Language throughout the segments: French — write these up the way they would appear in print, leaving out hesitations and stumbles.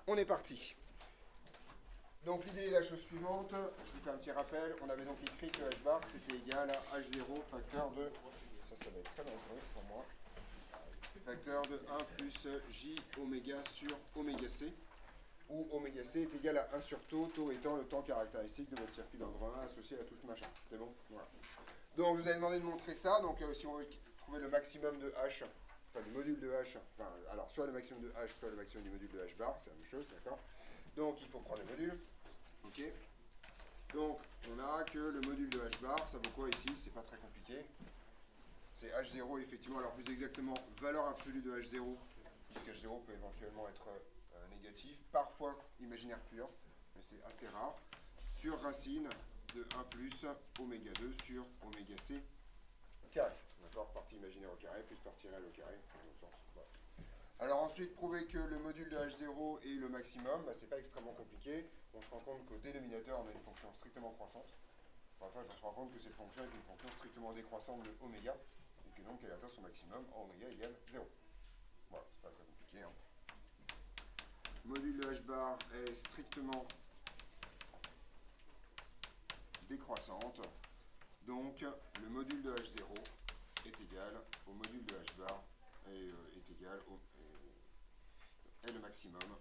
on est parti. Donc l'idée est la chose suivante, je vous fais un petit rappel, on avait donc écrit que h bar c'était égal à h0 facteur de, ça va être très dangereux pour moi, facteur de 1 plus j oméga sur oméga c, où oméga c est égal à 1 sur tau, tau étant le temps caractéristique de votre circuit d'ordre 1 associé à la touche machin. C'est bon? Voilà. Donc je vous avais demandé de montrer ça, donc si on veut trouver le maximum de h, enfin du module de h, enfin alors soit le maximum de h, soit le maximum du module de h bar, c'est la même chose, d'accord? Donc il faut prendre le module, ok? Donc on a que le module de h bar, ça vaut quoi ici? C'est pas très compliqué. C'est h0 effectivement, alors plus exactement valeur absolue de h0, puisque h0 peut éventuellement être négatif, parfois imaginaire pur, mais c'est assez rare, sur racine de 1 plus oméga 2 sur oméga c carré. D'accord? Partie imaginaire au carré plus partie réelle au carré, dans l'autre sens. Voilà. Alors ensuite, prouver que le module de h0 est le maximum, bah, c'est pas extrêmement compliqué. On se rend compte qu'au dénominateur, on a une fonction strictement croissante. Enfin, on se rend compte que cette fonction est une fonction strictement décroissante de oméga, et que donc elle atteint son maximum en oméga égale 0. Voilà, c'est pas très compliqué. Hein. Module de h bar est strictement décroissante, donc le module de h0 est égal au module de h bar et est égal au est le maximum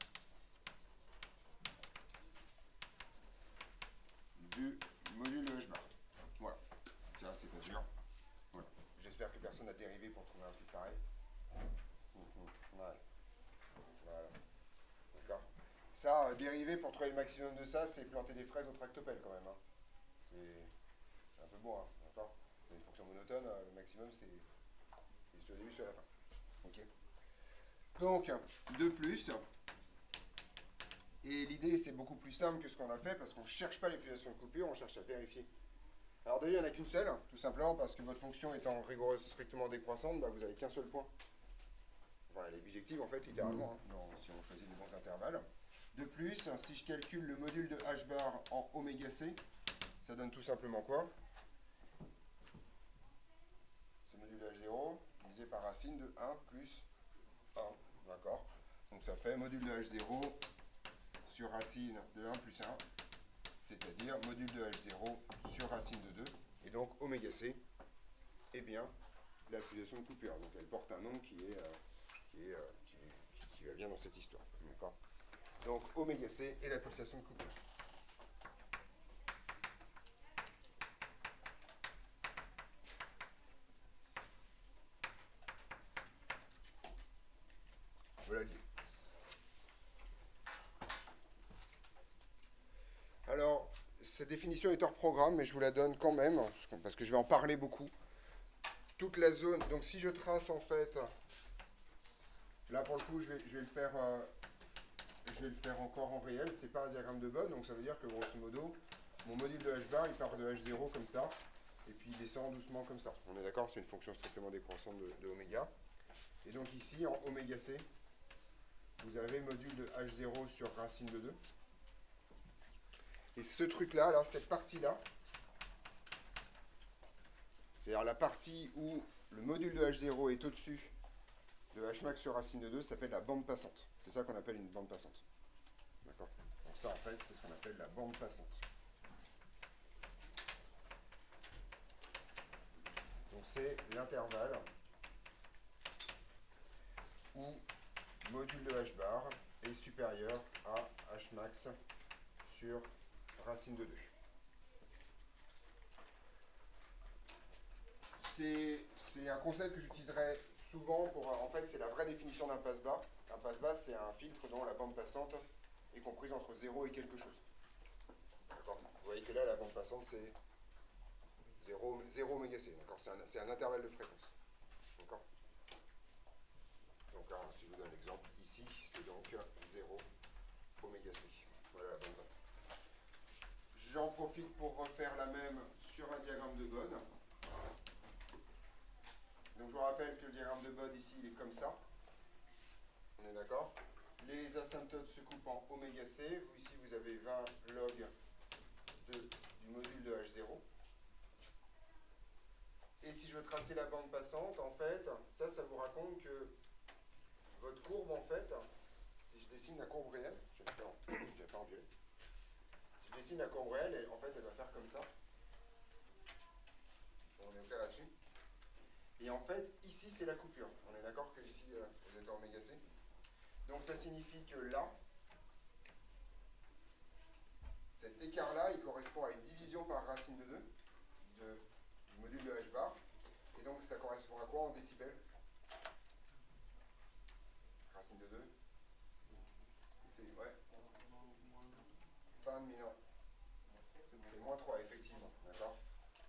du module de h bar. Voilà, ça c'est-à-dire, voilà. J'espère que personne n'a dérivé pour trouver un truc pareil. Voilà. Voilà. D'accord. Ça, dériver pour trouver le maximum de ça, c'est planter des fraises au tractopelle quand même. Hein. C'est un peu bon, hein, d'accord. C'est une fonction monotone, le maximum c'est soit au début, soit à la fin. Ok. Donc, 2 plus. Et l'idée, c'est beaucoup plus simple que ce qu'on a fait, parce qu'on ne cherche pas l'utilisation de coupure, on cherche à vérifier. Alors déjà, il n'y en a qu'une seule, tout simplement parce que votre fonction étant rigoureuse, strictement décroissante, bah, vous n'avez qu'un seul point. Enfin, elle est bijective, en fait, littéralement, hein, si on choisit les bons intervalles. De plus, si je calcule le module de h bar en oméga c, ça donne tout simplement quoi? Ce module de h0 divisé par racine de 1 plus 1, d'accord? Donc ça fait module de h0 sur racine de 1 plus 1, c'est-à-dire module de h0 sur racine de 2, et donc oméga c est bien la pulsation de coupure. Donc elle porte un nom qui va bien dans cette histoire. D'accord. Donc oméga c est la pulsation de coupure. Voilà l'idée. Alors, cette définition est hors programme, mais je vous la donne quand même, parce que je vais en parler beaucoup. Toute la zone, donc si je trace en fait, là pour le coup je vais le faire encore en réel, c'est pas un diagramme de Bode, donc ça veut dire que grosso modo, mon module de h bar il part de h0 comme ça, et puis il descend doucement comme ça. On est d'accord, c'est une fonction strictement décroissante de oméga. Et donc ici, en oméga c, vous avez le module de h0 sur racine de 2. Et ce truc-là, alors cette partie-là, c'est-à-dire la partie où le module de h0 est au-dessus de h max sur racine de 2, s'appelle la bande passante. C'est ça qu'on appelle une bande passante. D'accord. Donc ça, en fait, c'est ce qu'on appelle la bande passante. Donc c'est l'intervalle où module de h bar est supérieur à h max sur racine de 2. C'est un concept que j'utiliserai souvent pour... En fait, c'est la vraie définition d'un passe-bas. Un passe-bas, c'est un filtre dont la bande passante est comprise entre 0 et quelque chose. D'accord. Vous voyez que là, la bande passante, c'est 0 oméga c. D'accord. C'est un intervalle de fréquence. D'accord. Donc, alors, si je vous donne l'exemple, ici, c'est donc 0 oméga c. Voilà la bande passante. J'en profite pour refaire la même sur un diagramme de Bode. Donc je vous rappelle que le diagramme de Bode ici, il est comme ça. On est d'accord? Les asymptotes se coupent en oméga c. Vous, ici, vous avez 20 log du module de h0. Et si je veux tracer la bande passante, en fait, ça vous raconte que votre courbe, en fait, si je dessine la courbe réelle, je vais faire en violet. Si je dessine la courbe réelle, en fait, elle va faire comme ça. On est clair là-dessus. Et en fait, ici, c'est la coupure. On est d'accord que ici, vous êtes en oméga C. Donc, ça signifie que là, cet écart-là, il correspond à une division par racine de 2 du module de h bar. Et donc, ça correspond à quoi en décibels? Racine de 2. C'est, ouais. Fin de mineur. C'est moins 3, effectivement. D'accord.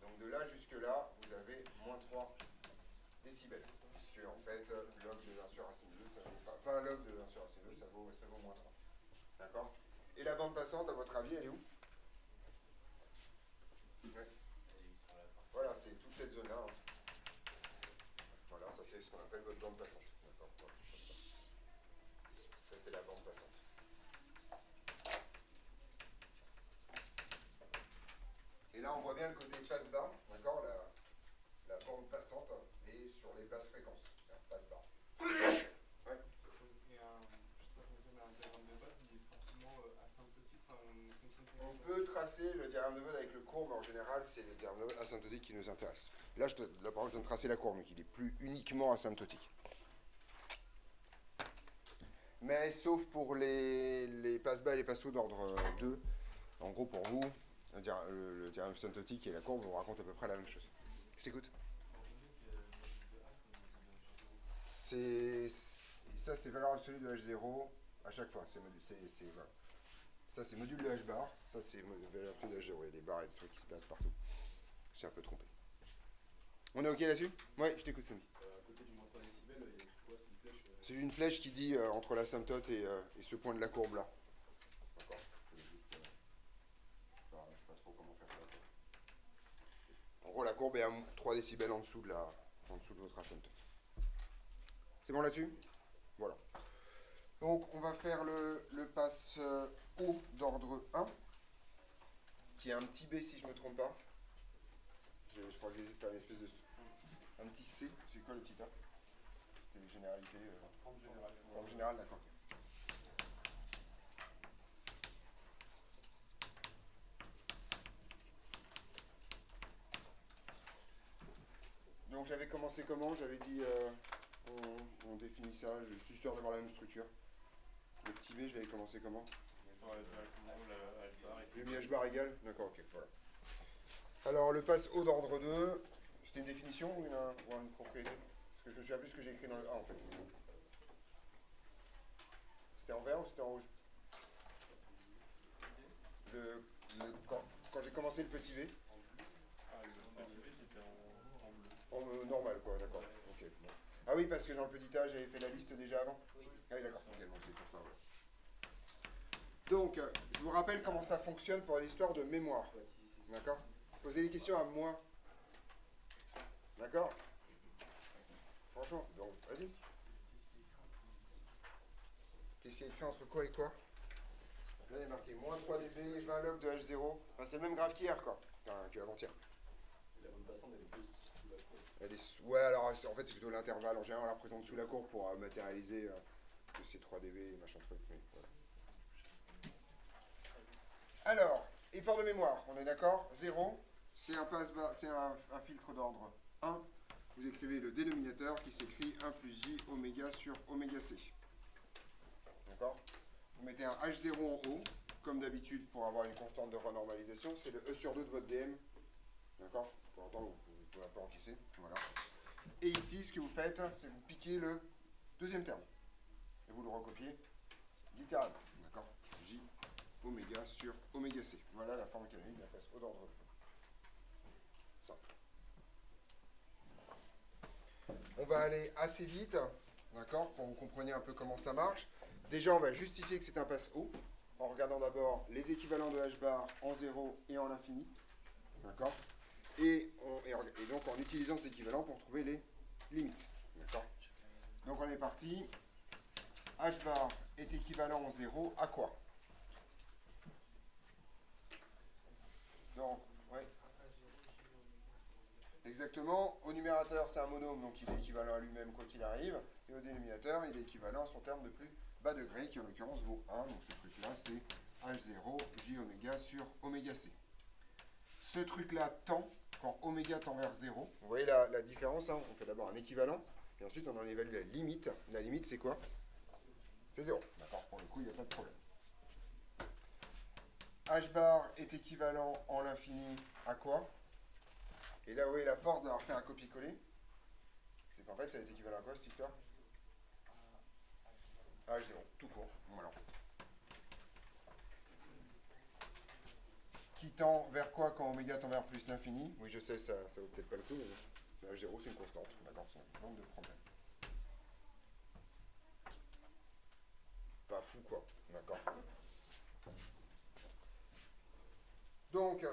Donc, de là jusque là, vous avez moins 3 décibels. Puisque, en fait, log de 1 sur racine de 2, ça vaut, enfin, log de 1 sur racine de 2, ça vaut moins 3. D'accord. Et la bande passante, à votre avis, elle est où? Ouais. Voilà, c'est toute cette zone-là. Hein. Voilà, ça c'est ce qu'on appelle votre bande passante. D'accord. Voilà. Ça c'est la bande passante. Et là on voit bien le côté passe bas, d'accord, la bande passante est sur les basses fréquences. Passe bas. Ouais. On peut tracer le diagramme de Bode avec le courbe, mais en général, c'est le diagramme de Bode asymptotique qui nous intéresse. Là, là par exemple, je viens de tracer la courbe, mais il n'est plus uniquement asymptotique. Mais sauf pour les passes bas et les passes hauts d'ordre 2, en gros, pour vous, le diagramme asymptotique et la courbe vous racontent à peu près la même chose. Je t'écoute. Ça, c'est valeur absolue de H0 à chaque fois. Voilà. Ça, c'est module de H bar. Ça, c'est valeur absolue de H0. Il y a des barres et des trucs qui se placent partout. Je suis un peu trompé. On est OK là-dessus? Ouais, je t'écoute, Samy. À côté du moins 3 décibels, il y a quoi? C'est une flèche C'est une flèche qui dit entre l'asymptote et ce point de la courbe là. D'accord. Je sais pas trop comment faire ça. En gros, la courbe est à 3 décibels en dessous de votre asymptote. C'est bon là-dessus? Voilà. Donc, on va faire le passe haut d'ordre 1, qui est un petit B si je ne me trompe pas. Je crois que j'ai fait une espèce de... Un petit C, c'est quoi le petit A? C'était les généralités. forme générale. Forme générale, d'accord. Donc j'avais commencé comment? J'avais dit, on définit ça, je suis sûr d'avoir la même structure. Le petit B, j'avais commencé comment? Ouais, directement, la H-bar. J'ai mis H bar égal? D'accord, ok, voilà. Alors le passe haut d'ordre 2, c'était une définition ou une propriété? Parce que je me souviens plus ce que j'ai écrit dans le A en fait. C'était en vert ou c'était en rouge? Quand j'ai commencé le petit V? Ah, le petit V c'était en bleu. En normal quoi, d'accord. Ok, bon. Ah oui, parce que dans le petit A, j'avais fait la liste déjà avant? Oui. Ah oui, d'accord, ok, bon, c'est pour ça, voilà. Donc, je vous rappelle comment ça fonctionne pour l'histoire de mémoire. D'accord? Posez des questions à moi. D'accord? Franchement, donc, vas-y. Qu'est-ce qui est écrit entre quoi et quoi? Là, il est marqué moins 3 dB, 20 log de H0. Enfin, c'est le même graphe qu'hier, quoi. Enfin, qu'avant-hier. La bande passante, elle est plus sous la courbe. Ouais, alors, en fait, c'est plutôt l'intervalle. En général, on la représente sous la courbe pour matérialiser que c'est 3 dB, machin truc. Mais voilà. Alors, effort de mémoire, on est d'accord? 0, c'est un passe-bas, c'est un filtre d'ordre 1. Vous écrivez le dénominateur qui s'écrit 1 plus J oméga sur oméga C. D'accord? Vous mettez un H0 en haut, comme d'habitude pour avoir une constante de renormalisation, c'est le E sur 2 de votre DM. D'accord? Pour autant, vous pouvez un peu encaisser. Voilà. Et ici, ce que vous faites, c'est vous piquez le deuxième terme. Et vous le recopiez littéralement. D'accord? J oméga sur oméga C. Voilà la forme canonique de la passe haut d'ordre. Simple. On va aller assez vite, d'accord, pour que vous compreniez un peu comment ça marche. Déjà, on va justifier que c'est un passe haut, en regardant d'abord les équivalents de H bar en 0 et en l'infini. D'accord? Et donc en utilisant ces équivalents pour trouver les limites. D'accord? Donc on est parti. H bar est équivalent en 0 à quoi? Donc, oui. Exactement. Au numérateur, c'est un monôme, donc il est équivalent à lui-même quoi qu'il arrive. Et au dénominateur, il est équivalent à son terme de plus bas degré qui en l'occurrence vaut 1. Donc ce truc-là, c'est H0 J oméga sur oméga C. Ce truc-là tend quand oméga tend vers 0. Vous voyez la différence, hein. On fait d'abord un équivalent, et ensuite on en évalue la limite. La limite, c'est quoi? C'est 0. D'accord, pour le coup, il n'y a pas de problème. H bar est équivalent en l'infini à quoi? Et là, vous voyez la force d'avoir fait un copier-coller, c'est qu'en fait, ça est équivalent à quoi, cette histoire? H0, tout court. Voilà. Qui tend vers quoi quand oméga tend vers plus l'infini? Oui, je sais, ça vaut peut-être pas le coup, mais H0, c'est une constante. D'accord, c'est un nombre de problèmes. Pas fou, quoi. D'accord. Donc,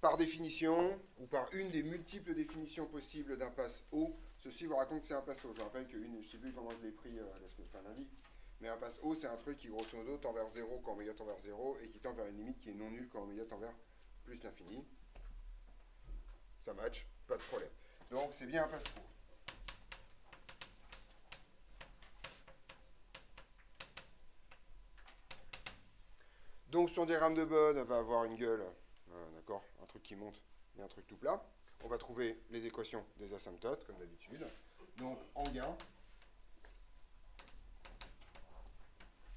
par définition, ou par une des multiples définitions possibles d'un passe O, ceci vous raconte que c'est un passe O. Je rappelle que je ne sais plus comment je l'ai pris lundi, mais un passe O, c'est un truc qui, grosso modo, tend vers 0 quand oméga tend vers 0, et qui tend vers une limite qui est non nulle quand oméga tend vers plus l'infini. Ça match, pas de problème. Donc, c'est bien un passe O. Donc son diagramme de Bode va avoir une gueule, d'accord, un truc qui monte et un truc tout plat. On va trouver les équations des asymptotes, comme d'habitude. Donc en gain,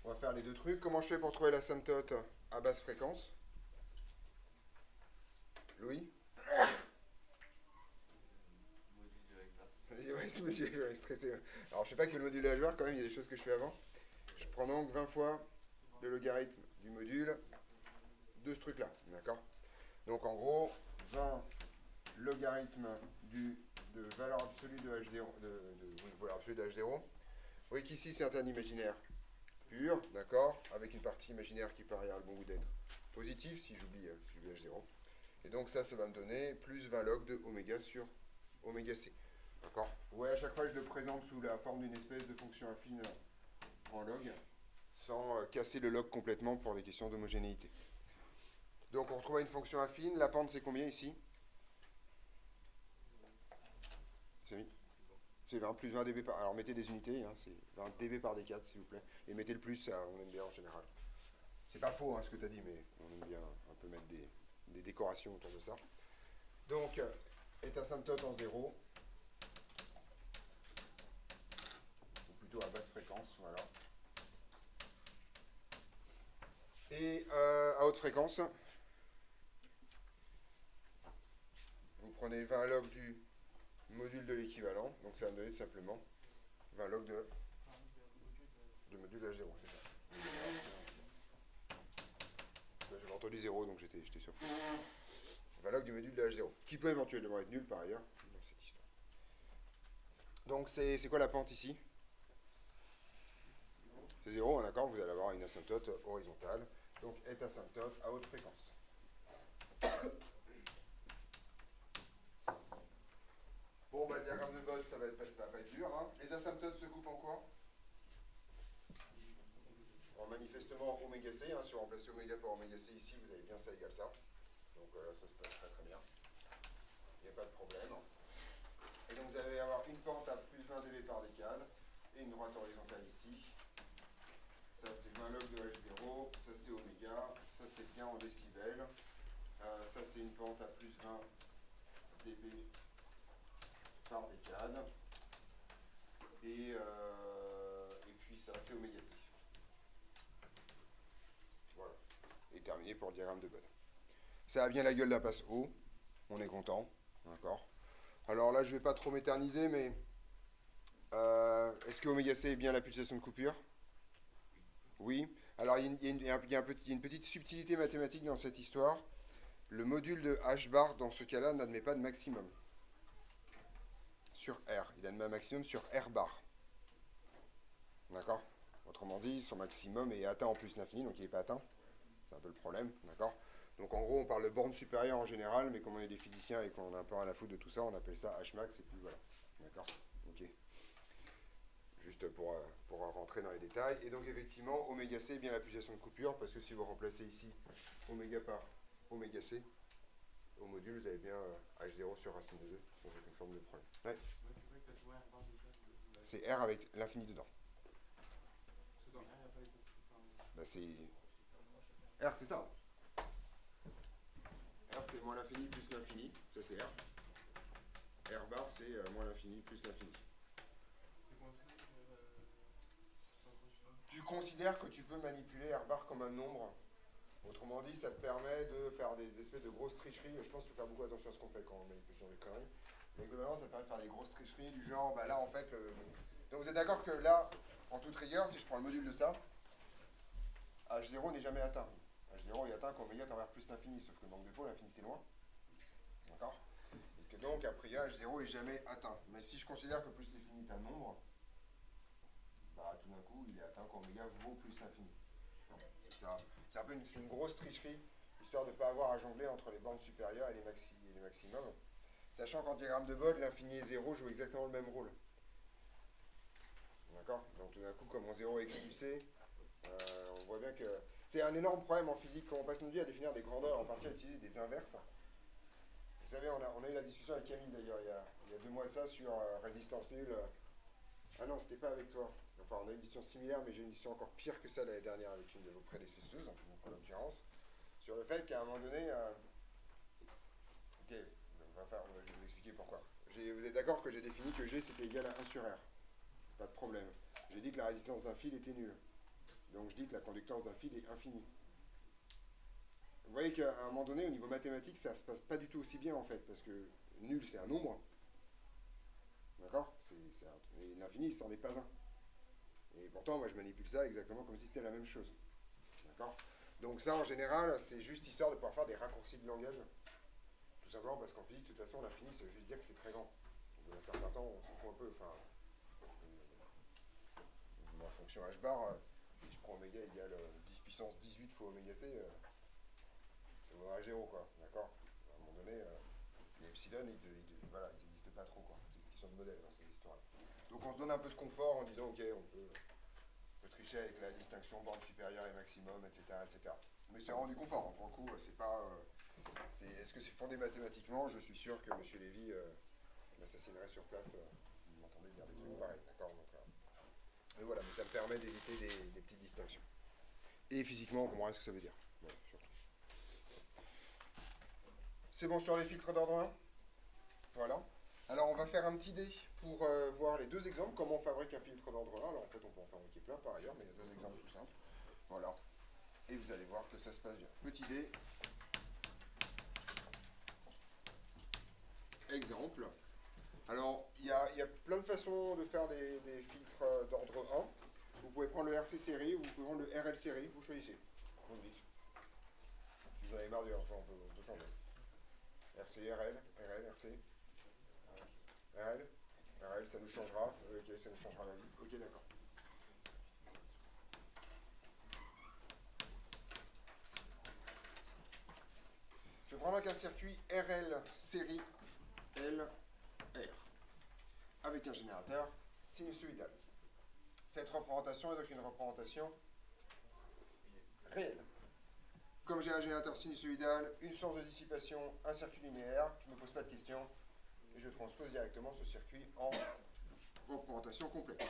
on va faire les deux trucs. Comment je fais pour trouver l'asymptote à basse fréquence? Louis? Ouais, ce module, je vais stresser. Alors je sais pas que le module algébre, quand même, il y a des choses que je fais avant. Je prends donc 20 fois le logarithme du module de ce truc-là, d'accord? Donc en gros, 20 logarithme de valeur absolue de H0, valeur absolue de H0. Vous voyez qu'ici c'est un terme imaginaire pur, d'accord, avec une partie imaginaire qui par ailleurs a le bon goût d'être positive si j'oublie H0. Et donc ça va me donner plus 20 log de oméga sur oméga C. D'accord? Ouais, à chaque fois je le présente sous la forme d'une espèce de fonction affine en log, sans casser le log complètement pour des questions d'homogénéité. Donc on retrouve une fonction affine, la pente c'est combien ici? C'est 20 plus 20 dB par... Alors mettez des unités, hein, c'est 20 dB par D4 s'il vous plaît. Et mettez le plus, ça, on aime bien en général. C'est pas faux hein, ce que tu as dit, mais on aime bien un peu mettre des décorations autour de ça. Donc, est asymptote en 0. Ou plutôt à basse fréquence, voilà. Et à haute fréquence, vous prenez 20 log du module de l'équivalent, donc ça va me donner simplement 20 log de module H0, c'est ça. J'avais entendu 0, donc j'étais surpris. 20 log du module de H0, qui peut éventuellement être nul par ailleurs dans cette histoire. Donc c'est quoi la pente ici? C'est 0, d'accord, vous allez avoir une asymptote horizontale, donc est asymptote à haute fréquence. Bon, bah, le diagramme de Bode, ça va pas être dur. Hein. Les asymptotes se coupent en quoi? En manifestement oméga C. Hein, si on remplace oméga par oméga C ici, vous avez bien ça égale ça. Donc ça se passe très très bien. Il n'y a pas de problème. Et donc vous allez avoir une pente à plus 20 dB par décade et une droite horizontale ici. Ça c'est 20 log de H0, ça c'est oméga, ça c'est bien en décibels. Ça c'est une pente à plus 20 dB par décade. Et puis ça c'est oméga C. Voilà. Et terminé pour le diagramme de Bode. Ça a bien la gueule d'un passe O. On est content. D'accord. Alors là, je ne vais pas trop m'éterniser, mais est-ce que oméga C est bien la pulsation de coupure? Oui. Alors il y a une petite subtilité mathématique dans cette histoire. Le module de H bar, dans ce cas-là, n'admet pas de maximum sur R. Il admet un maximum sur R bar. D'accord? Autrement dit, son maximum est atteint en plus l'infini, donc il n'est pas atteint. C'est un peu le problème, d'accord? Donc en gros, on parle de borne supérieure en général, mais comme on est des physiciens et qu'on a un peu rien à foutre de tout ça, on appelle ça Hmax, et puis voilà. D'accord? Ok. Juste pour rentrer dans les détails. Et donc effectivement, oméga C est bien la pulsation de coupure, parce que si vous remplacez ici oméga par oméga C, au module, vous avez bien H0 sur racine de 2, sans aucune forme de problème. Ouais. C'est vrai que ça se voit R bar de ça. C'est R avec l'infini dedans. C'est dans R c'est... R, c'est ça. R, c'est moins l'infini plus l'infini. Ça, c'est R. R bar, c'est moins l'infini plus l'infini. C'est quoi Tu considères que tu peux manipuler R bar comme un nombre. Autrement dit, ça te permet de faire des espèces de grosses tricheries. Je pense qu'il faut faire beaucoup attention à ce qu'on fait quand on manipule sur les conneries. Mais globalement, ça te permet de faire des grosses tricheries du genre, bah là, en fait... Donc vous êtes d'accord que là, en toute rigueur, si je prends le module de ça, H0 n'est jamais atteint. H0 est atteint quand oméga tend vers plus l'infini, sauf que le manque de pôle, l'infini c'est loin. D'accord? Et que donc, a priori, H0 est jamais atteint. Mais si je considère que plus l'infini est un nombre, bah tout d'un coup, il est atteint quand oméga vaut plus l'infini. C'est un peu une grosse tricherie, histoire de ne pas avoir à jongler entre les bornes supérieures et les maximums. Sachant qu'en diagramme de Bode, l'infini et 0 jouent exactement le même rôle. D'accord? Donc tout d'un coup, comme mon 0 est expulsé, on voit bien que... C'est un énorme problème en physique quand on passe notre vie à définir des grandeurs, en partie à utiliser des inverses. Vous savez, on a eu la discussion avec Camille d'ailleurs il y a 2 mois de ça sur résistance nulle. Ah non, c'était pas avec toi. Enfin, on a eu une discussion similaire, mais j'ai une discussion encore pire que ça l'année dernière avec une de vos prédécesseuses, donc en l'occurrence, sur le fait qu'à un moment donné... Ok, je vais vous expliquer pourquoi. Vous êtes d'accord que j'ai défini que G c'était égal à 1 sur R. Pas de problème. J'ai dit que la résistance d'un fil était nulle. Donc je dis que la conductance d'un fil est infinie. Vous voyez qu'à un moment donné, au niveau mathématique, ça se passe pas du tout aussi bien en fait, parce que nul c'est un nombre. D'accord? Et l'infini, c'en est pas un. Et pourtant, moi je manipule ça exactement comme si c'était la même chose. D'accord? Donc ça, en général, c'est juste histoire de pouvoir faire des raccourcis de langage. Tout simplement parce qu'en physique, de toute façon, l'infini, ça veut juste dire que c'est très grand. Donc, à un certain temps, on s'en fout un peu. Enfin, ma fonction h bar, si je prends oméga égale 10 puissance 18 fois oméga c, ça vaudra 0, quoi. D'accord? À un moment donné, les epsilon, voilà, ils n'existent pas trop, quoi. C'est une question de modèle dans ces histoires-là. Donc on se donne un peu de confort en disant, ok, on peut tricher avec la distinction borne supérieure et maximum, etc., etc. Mais c'est vraiment du confort. Hein. Pour le coup, c'est pas... est-ce que c'est fondé mathématiquement? Je suis sûr que M. Lévy m'assassinerait sur place. Vous m'entendez dire des trucs pareils, d'accord? Et voilà, mais ça me permet d'éviter des petites distinctions. Et physiquement, on comprend ce que ça veut dire. Voilà, surtout. C'est bon sur les filtres d'ordre 1? Voilà. Alors, on va faire un petit dé pour voir les 2 exemples, comment on fabrique un filtre d'ordre 1. Alors, en fait, on peut en fabriquer plein par ailleurs, mais il y a 2 exemples tout simples. Voilà. Et vous allez voir que ça se passe bien. Petit dé. Exemple. Alors, il y a plein de façons de faire des filtres d'ordre 1. Vous pouvez prendre le RC série ou vous pouvez prendre le RL série, vous choisissez. Vous me dites. Si vous en avez marre, enfin, on peut changer. RC, RL, RL, RC. RL, RL, ça nous changera. Ok, ça nous changera la vie. Ok, d'accord. Je vais prendre un circuit RL série LR avec un générateur sinusoïdal. Cette représentation est donc une représentation réelle. Comme j'ai un générateur sinusoïdal, une source de dissipation, un circuit linéaire, je ne me pose pas de questions et je transpose directement ce circuit en représentation complexe.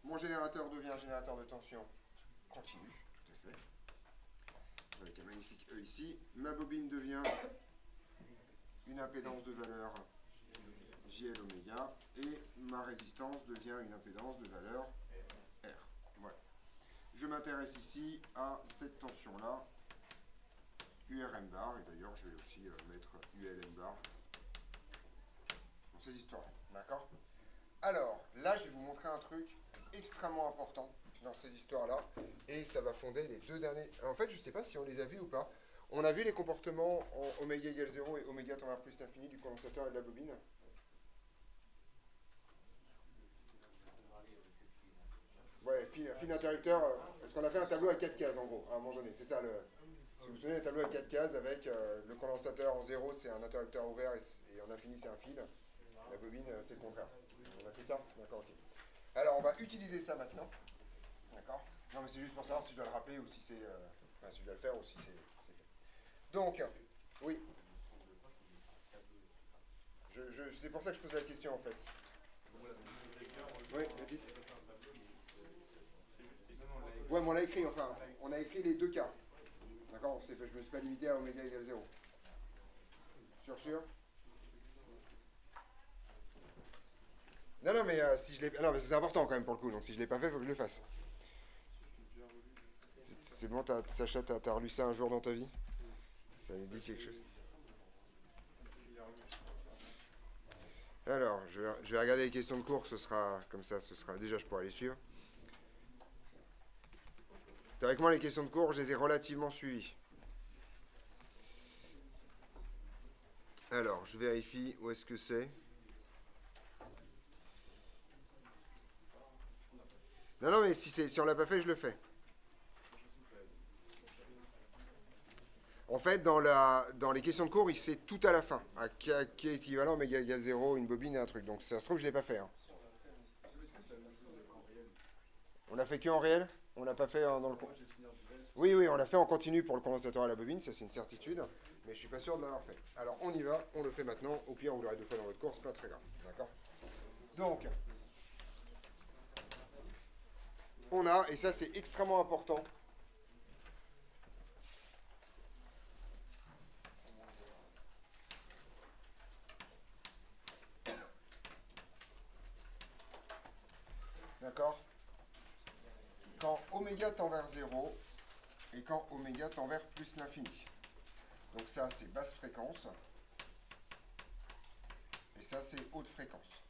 Mon générateur devient un générateur de tension continue, tout à fait, avec un magnifique E ici. Ma bobine devient une impédance de valeur JL oméga et ma résistance devient une impédance de valeur R. Voilà. Je m'intéresse ici à cette tension-là, URM bar, et d'ailleurs je vais aussi mettre ULM bar dans ces histoires-là. D'accord? Alors, là je vais vous montrer un truc extrêmement important dans ces histoires-là, et ça va fonder les 2 derniers... En fait, je ne sais pas si on les a vus ou pas. On a vu les comportements en oméga égale 0 et oméga tend vers plus l'infini du condensateur et de la bobine. Ouais, fil interrupteur, parce qu'on a fait un tableau à 4 cases en gros, à un moment donné. C'est ça, si vous vous souvenez, un tableau à 4 cases avec le condensateur en 0, c'est un interrupteur ouvert et en infini, c'est un fil. La bobine, c'est le contraire. On a fait ça? D'accord, ok. Alors, on va utiliser ça maintenant. D'accord? Non, mais c'est juste pour savoir si je dois le rappeler ou si c'est... enfin, si je dois le faire ou si c'est fait. Donc, oui. C'est pour ça que je pose la question, en fait. Oui, Baptiste. Ouais, mais on l'a écrit, enfin, on a écrit les deux cas. D'accord, je me suis pas limité à oméga égale 0. Sûr? Non, non, mais si je l'ai... Non, mais c'est important quand même pour le coup, donc si je l'ai pas fait, il faut que je le fasse. C'est bon, Sacha, t'as relu ça un jour dans ta vie? Ça me dit quelque chose. Alors, je vais regarder les questions de cours, ce sera comme ça, déjà je pourrai les suivre. Théoriquement, les questions de cours, je les ai relativement suivies. Alors, je vérifie où est-ce que c'est. Non, non, mais si on l'a pas fait, je le fais. En fait, dans les questions de cours, c'est tout à la fin. Qui est équivalent, mais égale 0, une bobine et un truc. Donc, ça se trouve, je ne l'ai pas fait. Hein. On l'a fait que en réel? On l'a pas fait dans le cours? Oui, on l'a fait en continu pour le condensateur à la bobine, ça c'est une certitude. Mais je suis pas sûr de l'avoir fait. Alors, on y va, on le fait maintenant. Au pire, vous l'aurez deux fois dans votre cours, c'est pas très grave. D'accord? Donc, on a, et ça c'est extrêmement important, d'accord? Quand oméga tend vers 0 et quand oméga tend vers plus l'infini. Donc ça c'est basse fréquence et ça c'est haute fréquence.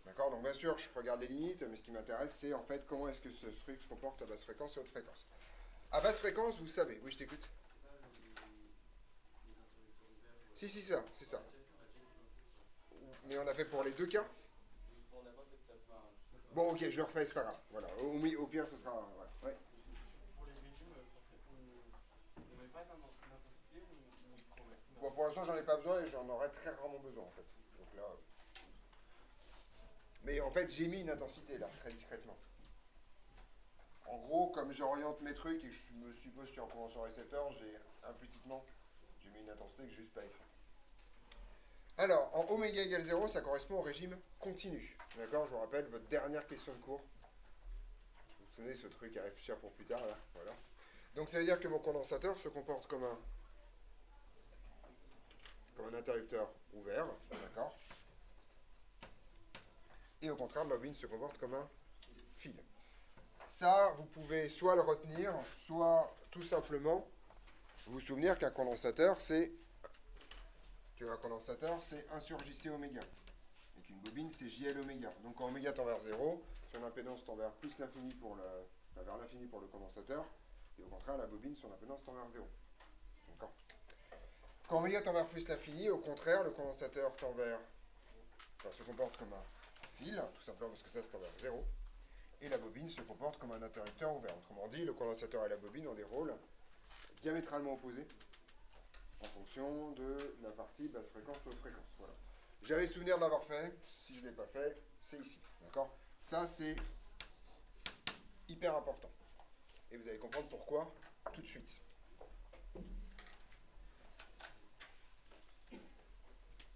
D'accord? Donc bien sûr je regarde les limites, mais ce qui m'intéresse c'est en fait comment est-ce que ce truc se comporte à basse fréquence et haute fréquence. À basse fréquence, vous savez, oui je t'écoute. Si, ça, c'est ça. Mais on a fait pour les deux cas. Bon, ok, je le refais, c'est pas grave. Voilà, au pire, ce sera. Ouais. Pour les régimes, on met pas d'intensité ou il faut mettre? Bon, pour l'instant, j'en ai pas besoin et j'en aurai très rarement besoin en fait. Donc là. Mais en fait, j'ai mis une intensité là, très discrètement. En gros, comme j'oriente mes trucs et que je me suppose que je suis en convention récepteur, j'ai implicitement, j'ai mis une intensité que j'ai juste pas écrit. Alors, en oméga égale 0, ça correspond au régime continu. D'accord? Je vous rappelle votre dernière question de cours. Vous vous souvenez ce truc à réfléchir pour plus tard, là? Voilà. Donc ça veut dire que mon condensateur se comporte comme un interrupteur ouvert, d'accord? Et au contraire, ma bobine se comporte comme un fil. Ça, vous pouvez soit le retenir, soit tout simplement vous souvenir qu'un condensateur, c'est 1 sur JC oméga. Et qu'une bobine, c'est JL oméga. Donc quand oméga tend vers 0, son impédance tend vers plus l'infini vers l'infini pour le condensateur. Et au contraire, la bobine, son impédance tend vers 0. D'accord? Quand oméga tend vers plus l'infini, au contraire, le condensateur se comporte comme un fil, tout simplement parce que ça tend vers 0. Et la bobine se comporte comme un interrupteur ouvert. Autrement dit, le condensateur et la bobine ont des rôles diamétralement opposés en fonction de la partie basse fréquence ou haute fréquence. Voilà. J'avais souvenir de l'avoir fait. Si je ne l'ai pas fait, c'est ici. D'accord? Ça, c'est hyper important. Et vous allez comprendre pourquoi tout de suite.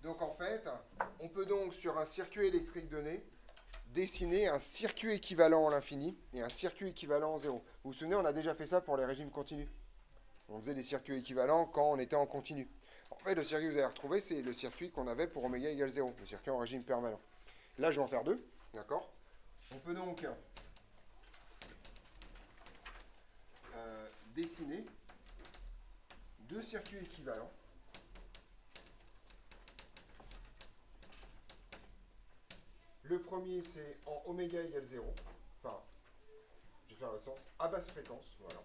Donc en fait, on peut donc sur un circuit électrique donné dessiner un circuit équivalent à l'infini et un circuit équivalent en 0. Vous vous souvenez, on a déjà fait ça pour les régimes continus. On faisait des circuits équivalents quand on était en continu. En fait, le circuit que vous allez retrouver, c'est le circuit qu'on avait pour oméga égale 0, le circuit en régime permanent. Là, je vais en faire deux, d'accord? On peut donc dessiner deux circuits équivalents. Le premier, c'est en oméga égale 0. Enfin, je vais faire l'autre sens, à basse fréquence, voilà.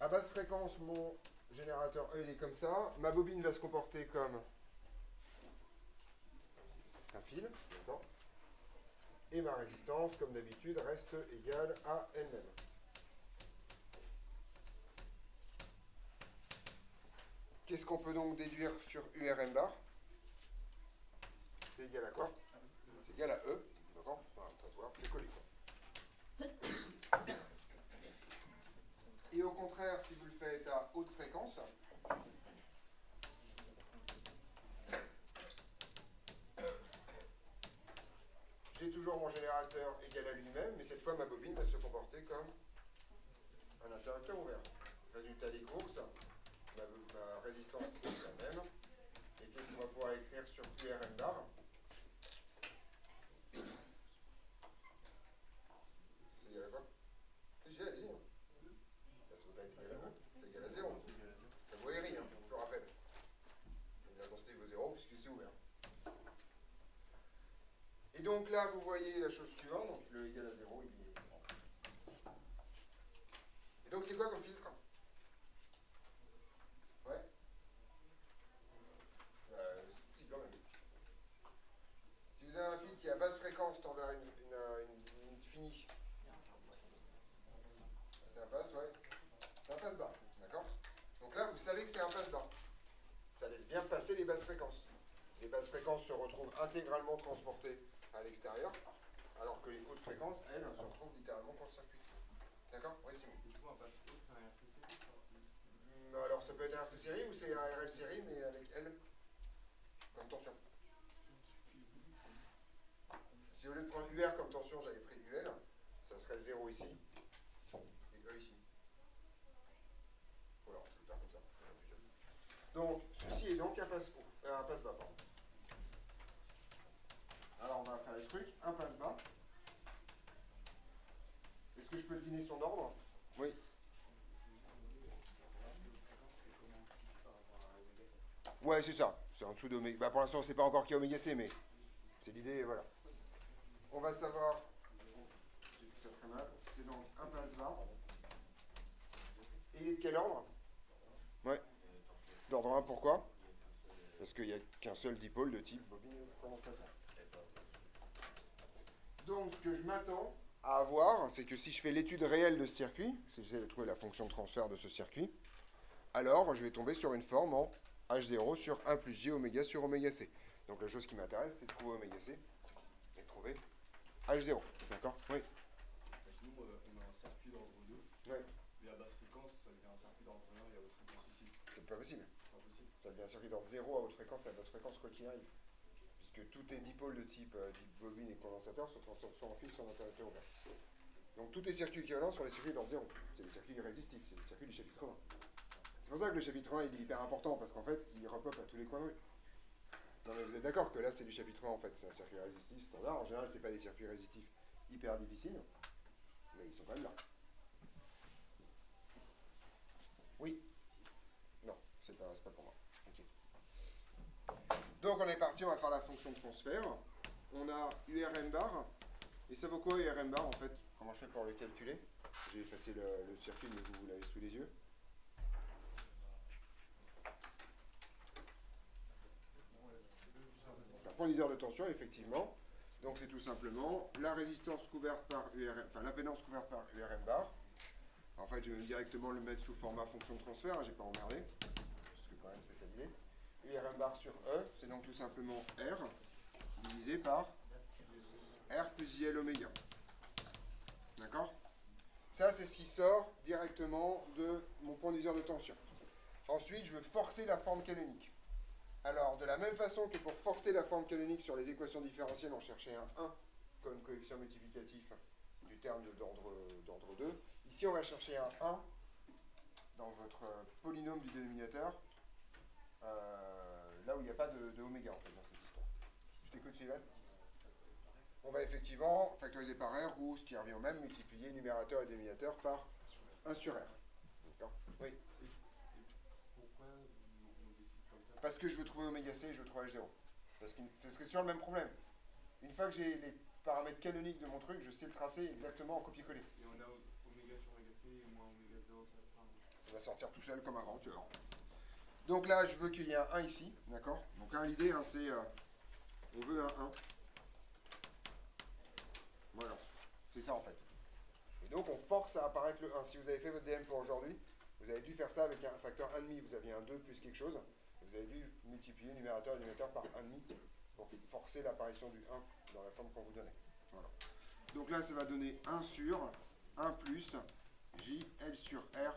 À basse fréquence, mon générateur E, il est comme ça. Ma bobine va se comporter comme un fil, d'accord? Et ma résistance, comme d'habitude, reste égale à elle-même. Qu'est-ce qu'on peut donc déduire sur URM bar? C'est égal à quoi? C'est égal à E, d'accord? Enfin, ça se voit, c'est collé quoi. Et au contraire, si vous le faites à haute fréquence, toujours mon générateur égal à lui-même, mais cette fois ma bobine va se comporter comme un interrupteur ouvert. Résultat des courses, ma résistance est la même. Et qu'est-ce qu'on va pouvoir écrire sur URM bar? C'est égal à quoi? Si, allez-y. Ça ne peut pas être égal à 1, c'est égal à 0. Ça vaut RI, hein, je le rappelle. Donc la densité vaut 0 puisque c'est ouvert. Et donc là, vous voyez la chose suivante, donc le égal à 0, il est off. Et donc c'est quoi comme filtre? Ouais. Si, quand même. Si vous avez un filtre qui a basse fréquence tend vers une limite finie, c'est un passe, ouais. C'est un passe bas, d'accord? Donc là, vous savez que c'est un passe bas. Ça laisse bien passer les basses fréquences. Les basses fréquences se retrouvent intégralement transportées à l'extérieur, alors que les hautes fréquences, elles, se retrouvent littéralement dans le circuit. D'accord? Oui, Simon. Du coup, un passe haut, c'est un RC série. Alors, ça peut être un RC série ou c'est un RL série, mais avec L comme tension. Si au lieu de prendre UR comme tension, j'avais pris UL, ça serait 0 ici et E ici. Voilà, on peut le faire comme ça. Donc, ceci est donc un passe haut, un passe bas, pardon. Alors, on va faire les trucs. Un passe bas. Est-ce que je peux deviner son ordre? Oui. Ouais, c'est ça. C'est en dessous d'oméga. Bah, pour l'instant, on ne sait pas encore qui est oméga C, mais c'est l'idée, voilà. On va savoir. J'ai tout ça très mal. C'est donc un passe bas. Et il est de quel ordre? Ouais. D'ordre 1, pourquoi? Parce qu'il n'y a qu'un seul dipôle de type bobine condensateur. Donc, ce que je m'attends à avoir, c'est que si je fais l'étude réelle de ce circuit, si j'essaie de trouver la fonction de transfert de ce circuit, alors je vais tomber sur une forme en H0 sur 1 plus J oméga sur oméga C. Donc la chose qui m'intéresse, c'est de trouver oméga C et de trouver H0. D'accord? Oui. Nous, on a un circuit d'ordre 2. Ouais. Mais à basse fréquence, ça devient un circuit d'ordre 1 et à haute fréquence ici. C'est pas possible. C'est impossible. Ça devient un circuit d'ordre 0 à haute fréquence et à basse fréquence, quoi qu'il arrive. Puisque tous tes dipôles de type bobine et condensateur se transforment soit en fil, soit en interrupteur ouvert. Donc tous les circuits équivalents sont les circuits d'ordre 0. C'est les circuits résistifs, c'est les circuits du chapitre 1. C'est pour ça que le chapitre 1 il est hyper important, parce qu'en fait, il repop à tous les coins de rue. Non mais vous êtes d'accord que là c'est du chapitre 1 en fait, c'est un circuit résistif standard. En général, c'est pas des circuits résistifs hyper difficiles, mais ils sont quand même là. Oui. Non, c'est pas pour moi. Ok. Donc on est parti, on va faire la fonction de transfert. On a URM bar. Et ça vaut quoi URM bar en fait? Comment je fais pour le calculer? J'ai effacé le circuit, mais vous l'avez sous les yeux. C'est un point de tension, effectivement. Donc c'est tout simplement la résistance couverte par URM, enfin l'impédance couverte par URM bar. En fait, je vais directement le mettre sous format fonction de transfert, hein, j'ai pas emmerdé, parce que quand même c'est ça l'idée. URM bar sur E, c'est donc tout simplement R divisé par R plus IL oméga. D'accord? Ça, c'est ce qui sort directement de mon point de diviseur de tension. Ensuite, je veux forcer la forme canonique. Alors, de la même façon que pour forcer la forme canonique sur les équations différentielles, on cherchait un 1 comme coefficient multiplicatif du terme d'ordre 2. Ici, on va chercher un 1 dans votre polynôme du dénominateur, là où il n'y a pas de oméga, en fait, dans cette histoire. Je t'écoute, Sylvain. On va effectivement factoriser par R, ou, ce qui revient au même, multiplier numérateur et dénominateur par 1 sur R. D'accord? Oui. Pourquoi on décide comme ça? Parce que je veux trouver oméga C et je veux trouver H0. Parce que c'est toujours le même problème. Une fois que j'ai les paramètres canoniques de mon truc, je sais le tracer exactement en copier-coller. Et on a oméga sur oméga C et moins oméga 0, ça va sortir tout seul comme un rang, tu vois. Donc là, je veux qu'il y ait un 1 ici, d'accord? Donc l'idée, hein, c'est... on veut un 1. Voilà, c'est ça en fait. Et donc on force à apparaître le 1. Si vous avez fait votre DM pour aujourd'hui, vous avez dû faire ça avec un facteur 1,5. Vous aviez un 2 plus quelque chose. Vous avez dû multiplier numérateur et dénominateur par 1,5 pour forcer l'apparition du 1 dans la forme qu'on vous donnait. Voilà. Donc là, ça va donner 1 sur 1 plus JL sur R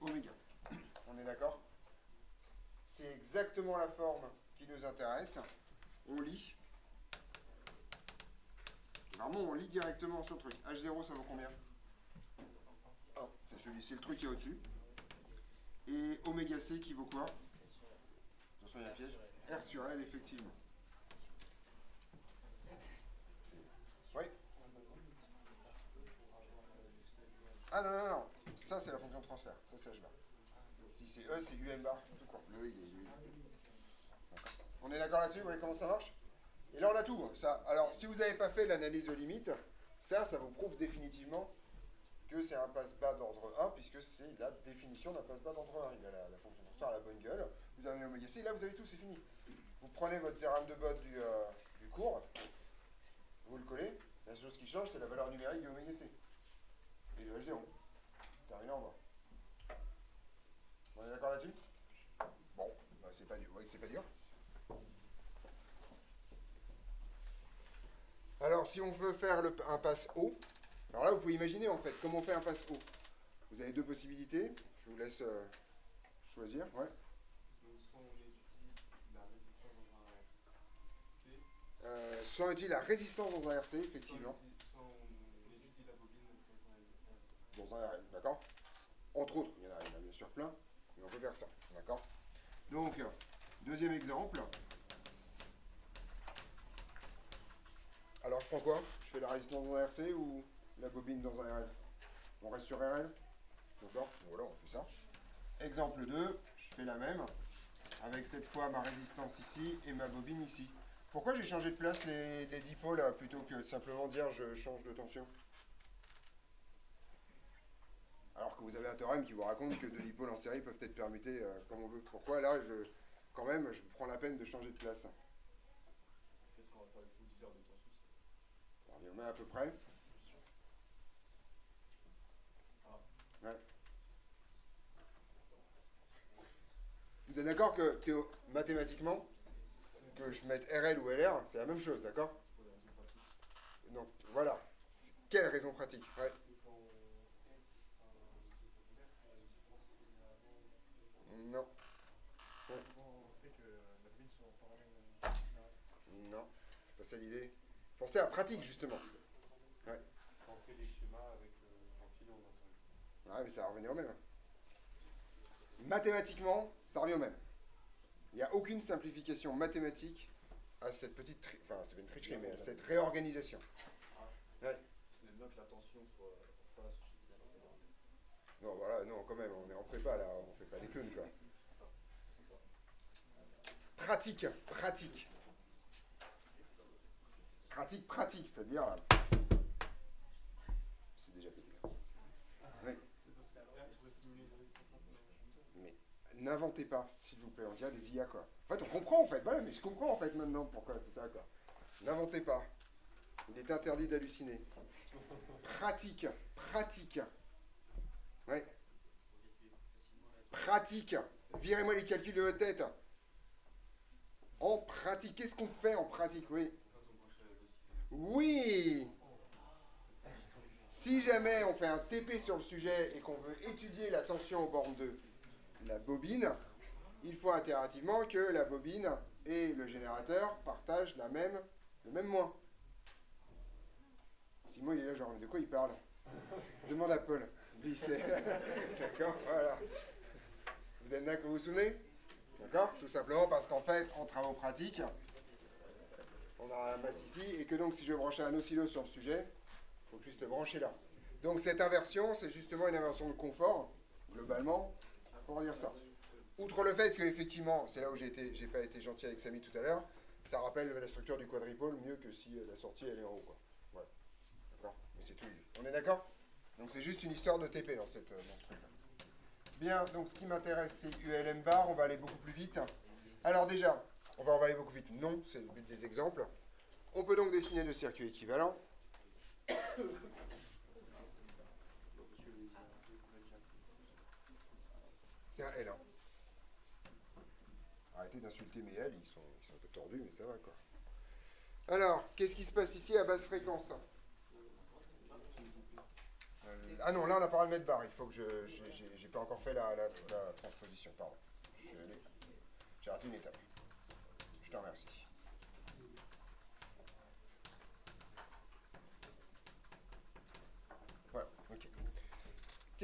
oméga. On est d'accord? C'est exactement la forme qui nous intéresse. On lit. Normalement, on lit directement sur le truc. H0, ça vaut combien? 1. C'est le truc qui est au-dessus. Et oméga C qui vaut quoi? Attention, il y a un piège. R sur L, effectivement. Oui. Ah non, non, non. Ça, c'est la fonction de transfert. Ça, c'est H bar. Si c'est E, c'est UM bar. Tout court. Le E, il est. D'accord. On est d'accord là-dessus? Vous voyez comment ça marche? Et là, on a tout. Ça. Alors, si vous n'avez pas fait l'analyse de limite, ça vous prouve définitivement que c'est un passe-bas d'ordre 1, puisque c'est la définition d'un passe-bas d'ordre 1. Il a la fonction de transfert à la bonne gueule. Vous avez oméga C, là, vous avez tout, c'est fini. Vous prenez votre théorème de Bode du cours, vous le collez. La seule chose qui change, c'est la valeur numérique de oméga C. Et le H0. Terminé en bas. On est d'accord là-dessus? Bon, bah c'est pas dur. Vous voyez que c'est pas dur. Alors, si on veut faire un passe haut, alors là, vous pouvez imaginer en fait comment on fait un passe haut. Vous avez deux possibilités. Je vous laisse choisir. Ouais. Donc, soit on étudie la résistance dans un RC, Soit on utilise la résistance dans un RC, effectivement. soit on étudie la bobine Dans un RL, d'accord? Entre autres, il y en a bien sûr plein, mais on peut faire ça, d'accord? Donc, deuxième exemple. Alors, je prends quoi? Je fais la résistance dans un RC ou la bobine dans un RL? On reste sur RL? D'accord? Voilà, on fait ça. Exemple 2, je fais la même, avec cette fois ma résistance ici et ma bobine ici. Pourquoi j'ai changé de place les dipôles plutôt que de simplement dire je change de tension? Alors que vous avez un théorème qui vous raconte que deux dipôles en série peuvent être permutés comme on veut. Pourquoi là, quand même, je prends la peine de changer de place? Peut-être qu'on va faire le divers de tension. Ça revient au même à peu près. Ouais. Vous êtes d'accord que mathématiquement, que je mette RL ou LR, c'est la même chose, d'accord? Donc voilà. Quelle raison pratique? Ouais. Non. Ouais. On fait que la bobine soit en parallèle. Non, c'est pas ça l'idée. Pensez à pratique, justement. Ouais. Quand on fait des schémas avec en fil, on entend. Ouais, mais ça va revenir au même. Mathématiquement, ça revient au même. Il n'y a aucune simplification mathématique à cette petite... Enfin, c'est pas une tricherie, mais à cette réorganisation. Ouais. Il faut bien que la tension soit en face. Non, voilà, non, quand même, on est en prépa, là. On fait pas des clowns, quoi. Pratique, pratique. Pratique, pratique, c'est-à-dire... C'est déjà pété. Oui. Mais n'inventez pas, s'il vous plaît, on dirait des IA, quoi. En fait, on comprend, en fait. Voilà, mais je comprends, en fait, maintenant, pourquoi c'est ça, quoi. N'inventez pas. Il est interdit d'halluciner. Pratique, pratique. Ouais. Pratique. Virez-moi les calculs de votre tête. En pratique. Qu'est-ce qu'on fait en pratique? Oui. Oui. Si jamais on fait un TP sur le sujet et qu'on veut étudier la tension aux bornes de la bobine, il faut impérativement que la bobine et le générateur partagent le même moins. Simon, il est là, genre, de quoi il parle? Demande à Paul. Lui, c'est... D'accord, voilà. Vous êtes là que vous vous souvenez? D'accord? Tout simplement parce qu'en fait, en travaux pratiques, on a un masse ici, et que donc si je veux brancher un oscillo sur le sujet, il faut que je puisse le brancher là. Donc cette inversion, c'est justement une inversion de confort, globalement, pour dire ça. Outre le fait que, effectivement, c'est là où j'ai pas été gentil avec Samy tout à l'heure, ça rappelle la structure du quadripôle mieux que si la sortie elle est en haut, quoi. Voilà. D'accord? Mais c'est tout. On est d'accord? Donc c'est juste une histoire de TP dans ce truc-là. Bien, donc ce qui m'intéresse, c'est ULM bar. On va aller beaucoup plus vite. Alors déjà, on va aller beaucoup vite. Non, c'est le but des exemples. On peut donc dessiner deux circuits équivalents. C'est un L1. Arrêtez d'insulter mes L, ils sont un peu tordus, mais ça va, quoi. Alors, qu'est-ce qui se passe ici à basse fréquence? Ah non, là on a parlé de mètre barre. Il faut que j'ai pas encore fait la transposition, pardon. J'ai raté une étape. Je te remercie.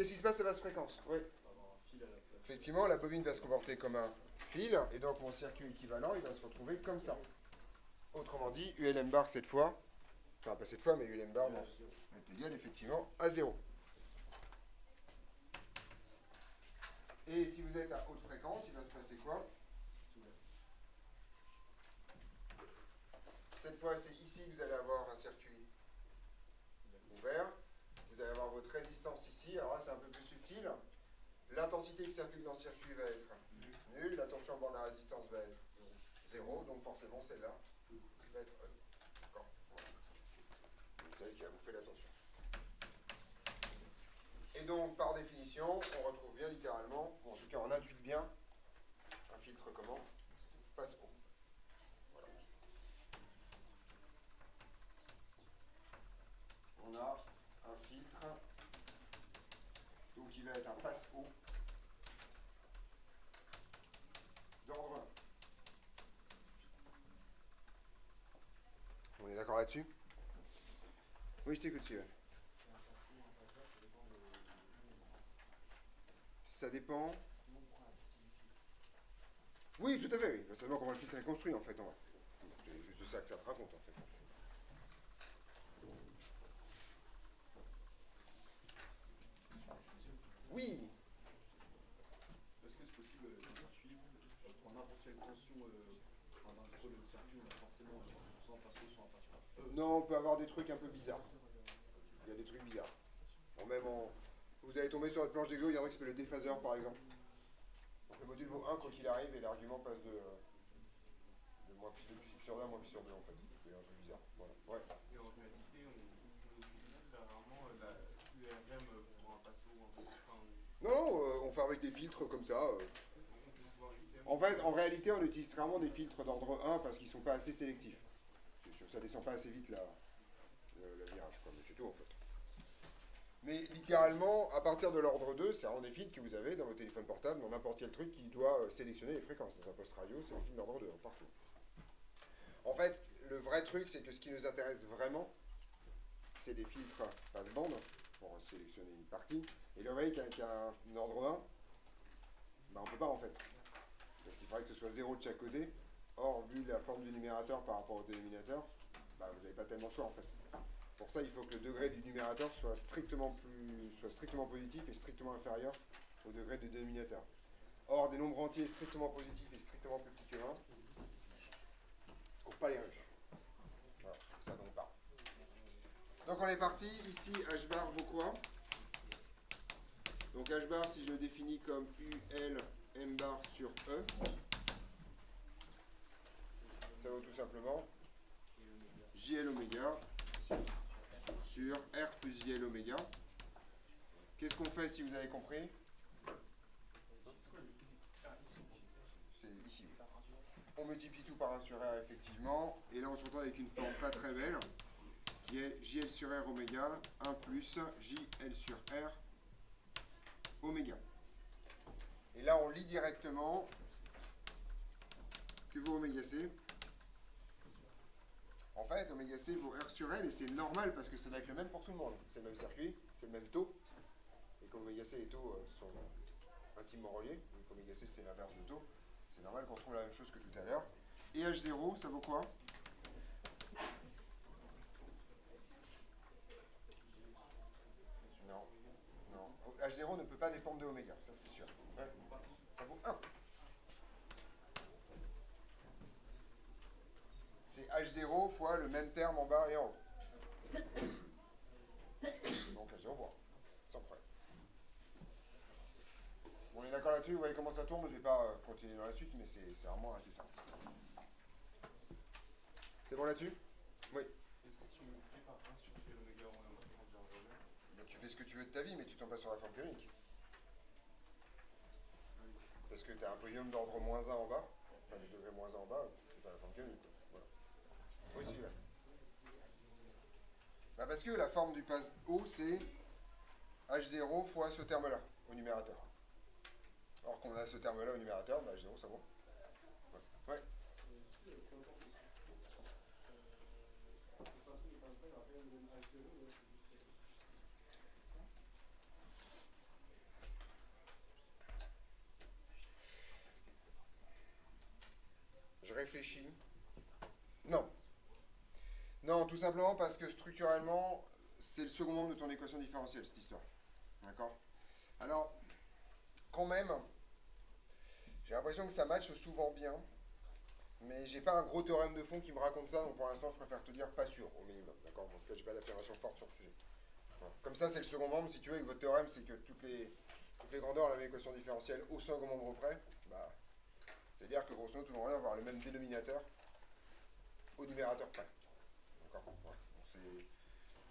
Qu'est-ce qui se passe à basse fréquence? Oui. On va avoir un fil à la place. Effectivement, la bobine va se comporter comme un fil, et donc mon circuit équivalent, il va se retrouver comme ça. Autrement dit, ULM bar cette fois, enfin pas cette fois, mais ULM bar non, est égal effectivement à 0. Et si vous êtes à haute fréquence, il va se passer quoi? Cette fois, c'est ici que vous allez avoir un circuit ouvert. Vous allez avoir votre résistance ici. Alors là, c'est un peu plus subtil. L'intensité qui circule dans le circuit va être nulle. La tension en bord de la résistance va être 0. Donc forcément, celle-là va être E. D'accord. Voilà. C'est celle qui va bouffer la tension. Et donc, par définition, on retrouve bien littéralement, ou en tout cas on intuite bien, un filtre comment? Passe haut. Voilà. On a un filtre, donc il va être un passe haut d'ordre 1. On est d'accord là-dessus? Oui, je t'écoute, Sylvain. Ça dépend. Oui, tout à fait, oui. C'est seulement comment le filtre est construit, en fait. C'est juste ça que ça te raconte, en fait. Oui. Est-ce que c'est possible dans un circuit, pour n'importe quelle tension d'un gros de circuit, on a forcément soit un passe-haut, soit un passe-bas? Non, on peut avoir des trucs un peu bizarres. Il y a des trucs bizarres. Bon, même vous allez tomber sur votre planche d'exo, il y en a qui s'appelle le déphaseur, par exemple. Donc le module vaut 1 quoi qu'il arrive, et l'argument passe de moins pi sur 2 à moins pi sur 2, en fait. C'est un truc bizarre. Voilà. Ouais. Et en réalité, on utilise rarement l'URM pour un passo ou un peu. Non, on fabrique des filtres comme ça. En fait, en réalité, on utilise rarement des filtres d'ordre 1 parce qu'ils ne sont pas assez sélectifs. Ça descend pas assez vite le virage, quoi. Mais c'est tout, en fait. Mais littéralement, à partir de l'ordre 2, c'est vraiment des filtres que vous avez dans vos téléphones portables, dans n'importe quel truc qui doit sélectionner les fréquences. Dans un poste radio, c'est un filtre d'ordre 2, hein, partout. En fait, le vrai truc, c'est que ce qui nous intéresse vraiment, c'est des filtres passe-bande, pour sélectionner une partie. Et le voyez qu'avec un ordre 1, ben on ne peut pas, en fait. Parce qu'il faudrait que ce soit 0 de chaque côté. Or, vu la forme du numérateur par rapport au dénominateur, ben vous n'avez pas tellement le choix, en fait. Pour ça, il faut que le degré du numérateur soit strictement positif et strictement inférieur au degré du dénominateur. Or, des nombres entiers strictement positifs et strictement plus petits que 1, ça ne court pas les rues. Voilà, c'est ça dont on parle. Donc on est parti. Ici, h bar vaut quoi? Donc h bar, si je le définis comme UL m bar sur E, ça vaut tout simplement JL oméga sur R plus JL oméga. Qu'est-ce qu'on fait si vous avez compris? C'est ici. On multiplie tout par 1 sur R effectivement. Et là on se retrouve avec une forme pas très belle qui est JL sur R oméga 1 plus JL sur R oméga. Et là on lit directement que vaut oméga C. En fait, oméga C vaut R sur L et c'est normal parce que ça doit être le même pour tout le monde. C'est le même circuit, c'est le même taux. Et comme oméga C et taux sont intimement reliés, donc oméga C c'est l'inverse de taux, c'est normal qu'on trouve la même chose que tout à l'heure. Et H0, ça vaut quoi? Non, non. H0 ne peut pas dépendre de oméga, ça c'est sûr. Ouais. Ça vaut 1. C'est H0 fois le même terme en bas et en haut. Donc H0 voit, sans problème. Bon, on est d'accord là-dessus, vous voyez comment ça tourne, je ne vais pas continuer dans la suite, mais c'est vraiment assez simple. C'est bon là-dessus? Oui. Est-ce que si tu multiplies par 1 sur J oméga, on a ça revient au même? Ben, tu fais ce que tu veux de ta vie, mais tu tombes pas sur la forme canonique. Parce que tu as un podium d'ordre -1 en bas, enfin des degrés -1 en bas, c'est pas la forme canonique. Voilà. Oui, Sylvain. Bah parce que la forme du passe haut, c'est H0 fois ce terme-là, au numérateur. Or qu'on a ce terme-là au numérateur, bah H0, ça vaut. Ouais. Ouais. réfléchi. Non. Non, tout simplement parce que structurellement, c'est le second membre de ton équation différentielle, cette histoire. D'accord? Alors, quand même, j'ai l'impression que ça matche souvent bien, mais j'ai pas un gros théorème de fond qui me raconte ça, donc pour l'instant, je préfère te dire pas sûr, au minimum. D'accord? En tout cas, j'ai pas d'affirmation forte sur le sujet. Voilà. Comme ça, c'est le second membre. Si tu veux, avec votre théorème, c'est que toutes les grandeurs ont la même équation différentielle au second membre près. Bah, c'est-à-dire que grosso modo, tout le monde va avoir le même dénominateur au numérateur près. D'accord? Voilà. Donc,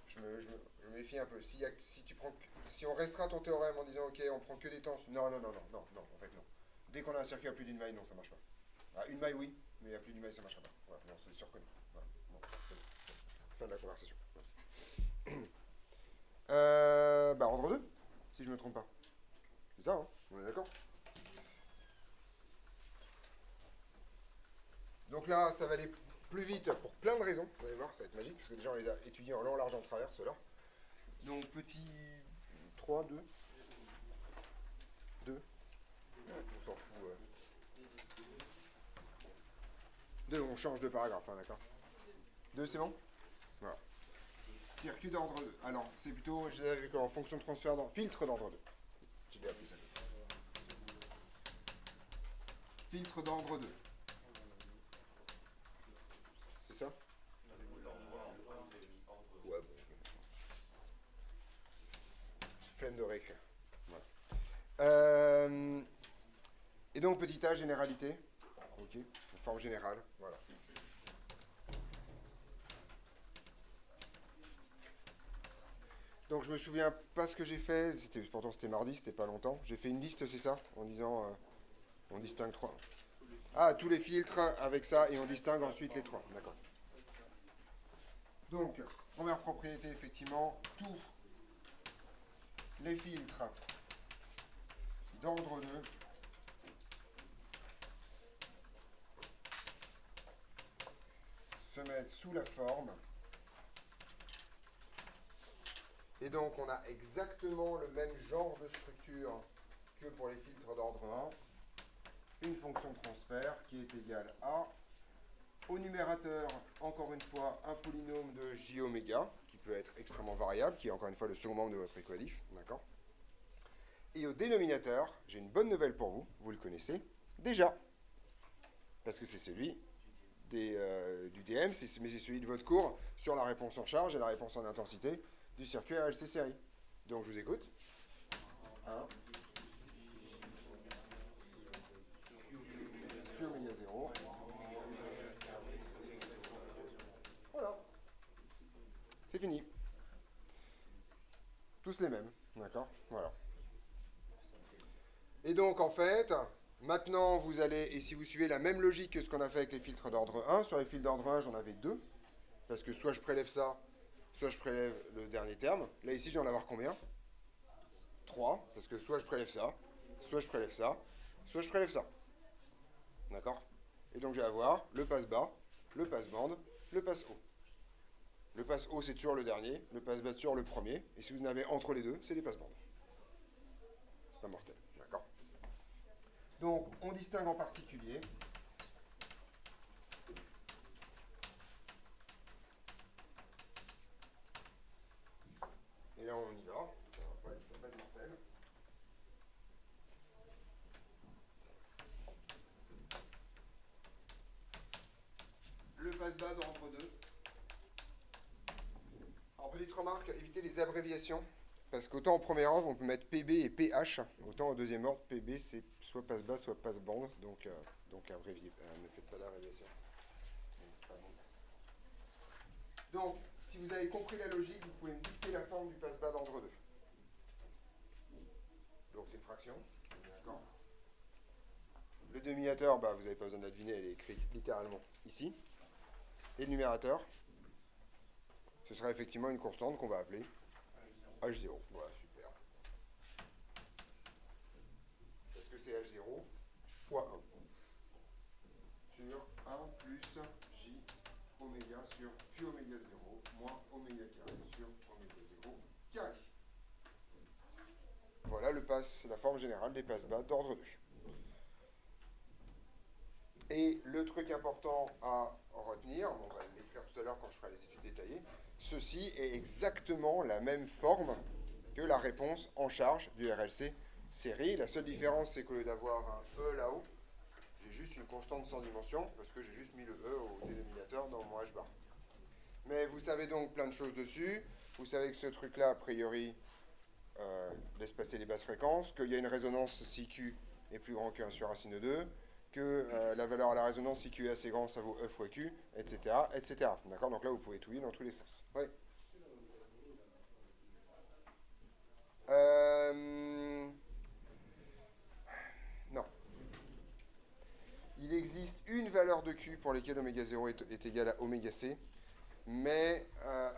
je me méfie un peu. Si on restreint ton théorème en disant ok, on prend que des temps. Non, en fait non. Dès qu'on a un circuit à plus d'une maille, non, ça marche pas. Ah, une maille, oui, mais à plus d'une maille, ça marchera pas. Voilà, non, c'est sûr que non. Voilà. Bon, c'est bon. Fin de la conversation. Bah, ordre 2, si je ne me trompe pas. C'est ça, hein? On est d'accord? Donc là, ça va aller plus vite pour plein de raisons. Vous allez voir, ça va être magique, parce que déjà, on les a étudiés en long, large, en travers, ceux-là. Donc, petit 3, 2. 2. On s'en fout. 2, on change de paragraphe, hein, d'accord? 2, c'est bon? Voilà. Circuit d'ordre 2. Alors, c'est plutôt, je l'avais en fonction de transfert, filtre d'ordre 2. J'ai bien appelé ça. Filtre d'ordre 2. C'est ça? Ouais, bon. Flemme de réécrire. Voilà. Et donc, petit a, généralité. Ok. Forme générale. Voilà. Donc, je me souviens pas ce que j'ai fait. Pourtant, c'était mardi, c'était pas longtemps. J'ai fait une liste, c'est ça? En disant, on distingue 3. Ah, tous les filtres avec ça, et on distingue ensuite les 3. D'accord. Donc, première propriété, effectivement, tous les filtres d'ordre 2 se mettent sous la forme. Et donc, on a exactement le même genre de structure que pour les filtres d'ordre 1. Une fonction de transfert qui est égale à, au numérateur, encore une fois, un polynôme de j oméga, qui peut être extrêmement variable, qui est encore une fois le second membre de votre équadif, d'accord? Et au dénominateur, j'ai une bonne nouvelle pour vous, vous le connaissez déjà, parce que c'est celui du DM, mais c'est celui de votre cours sur la réponse en charge et la réponse en intensité du circuit RLC série. Donc je vous écoute. 1. Q oméga 0. Voilà. C'est fini. Tous les mêmes. D'accord? Voilà. Et donc en fait, maintenant vous allez, et si vous suivez la même logique que ce qu'on a fait avec les filtres d'ordre 1, sur les filtres d'ordre 1 j'en avais 2, parce que soit je prélève ça, soit je prélève le dernier terme. Là ici je vais en avoir combien? 3, parce que soit je prélève ça, soit je prélève ça, soit je prélève ça. D'accord? Et donc je vais avoir le passe bas, le passe bande, le passe haut. Le passe haut c'est toujours le dernier, le passe bas toujours le premier, et si vous en avez entre les deux, c'est des passe bandes. C'est pas mortel, d'accord? Donc on distingue en particulier et là on y va, ça va être mortel. Le passe bas d'ordre 2. Alors petite remarque, évitez les abréviations, parce qu'autant en premier ordre on peut mettre PB et PH, autant au deuxième ordre PB c'est soit passe bas soit passe bande, donc abréviez, ne faites pas d'abréviation. Donc si vous avez compris la logique, vous pouvez me dicter la forme du passe bas d'ordre 2. Donc c'est une fraction, d'accord. Le dénominateur, bah, vous n'avez pas besoin de la deviner, elle est écrite littéralement ici. Et le numérateur, ce sera effectivement une constante qu'on va appeler H0. Voilà, super. Parce que c'est H0 fois 1 sur 1 plus J oméga sur Q oméga 0 moins oméga carré sur oméga 0 carré. Voilà la forme générale des passe bas d'ordre 2. Et le truc important à retenir, on va l'écrire tout à l'heure quand je ferai les études détaillées, ceci est exactement la même forme que la réponse en charge du RLC série. La seule différence, c'est qu'au lieu d'avoir un E là-haut, j'ai juste une constante sans dimension, parce que j'ai juste mis le E au dénominateur dans mon H bar. Mais vous savez donc plein de choses dessus. Vous savez que ce truc-là, a priori, laisse passer les basses fréquences, qu'il y a une résonance si Q est plus grand que 1 sur racine de 2, que la valeur à la résonance si Q est assez grand, ça vaut E fois Q, etc., etc. D'accord? Donc là, vous pouvez tout lire dans tous les sens. Oui. Non. Il existe une valeur de Q pour laquelle oméga 0 est égal à oméga C. Mais,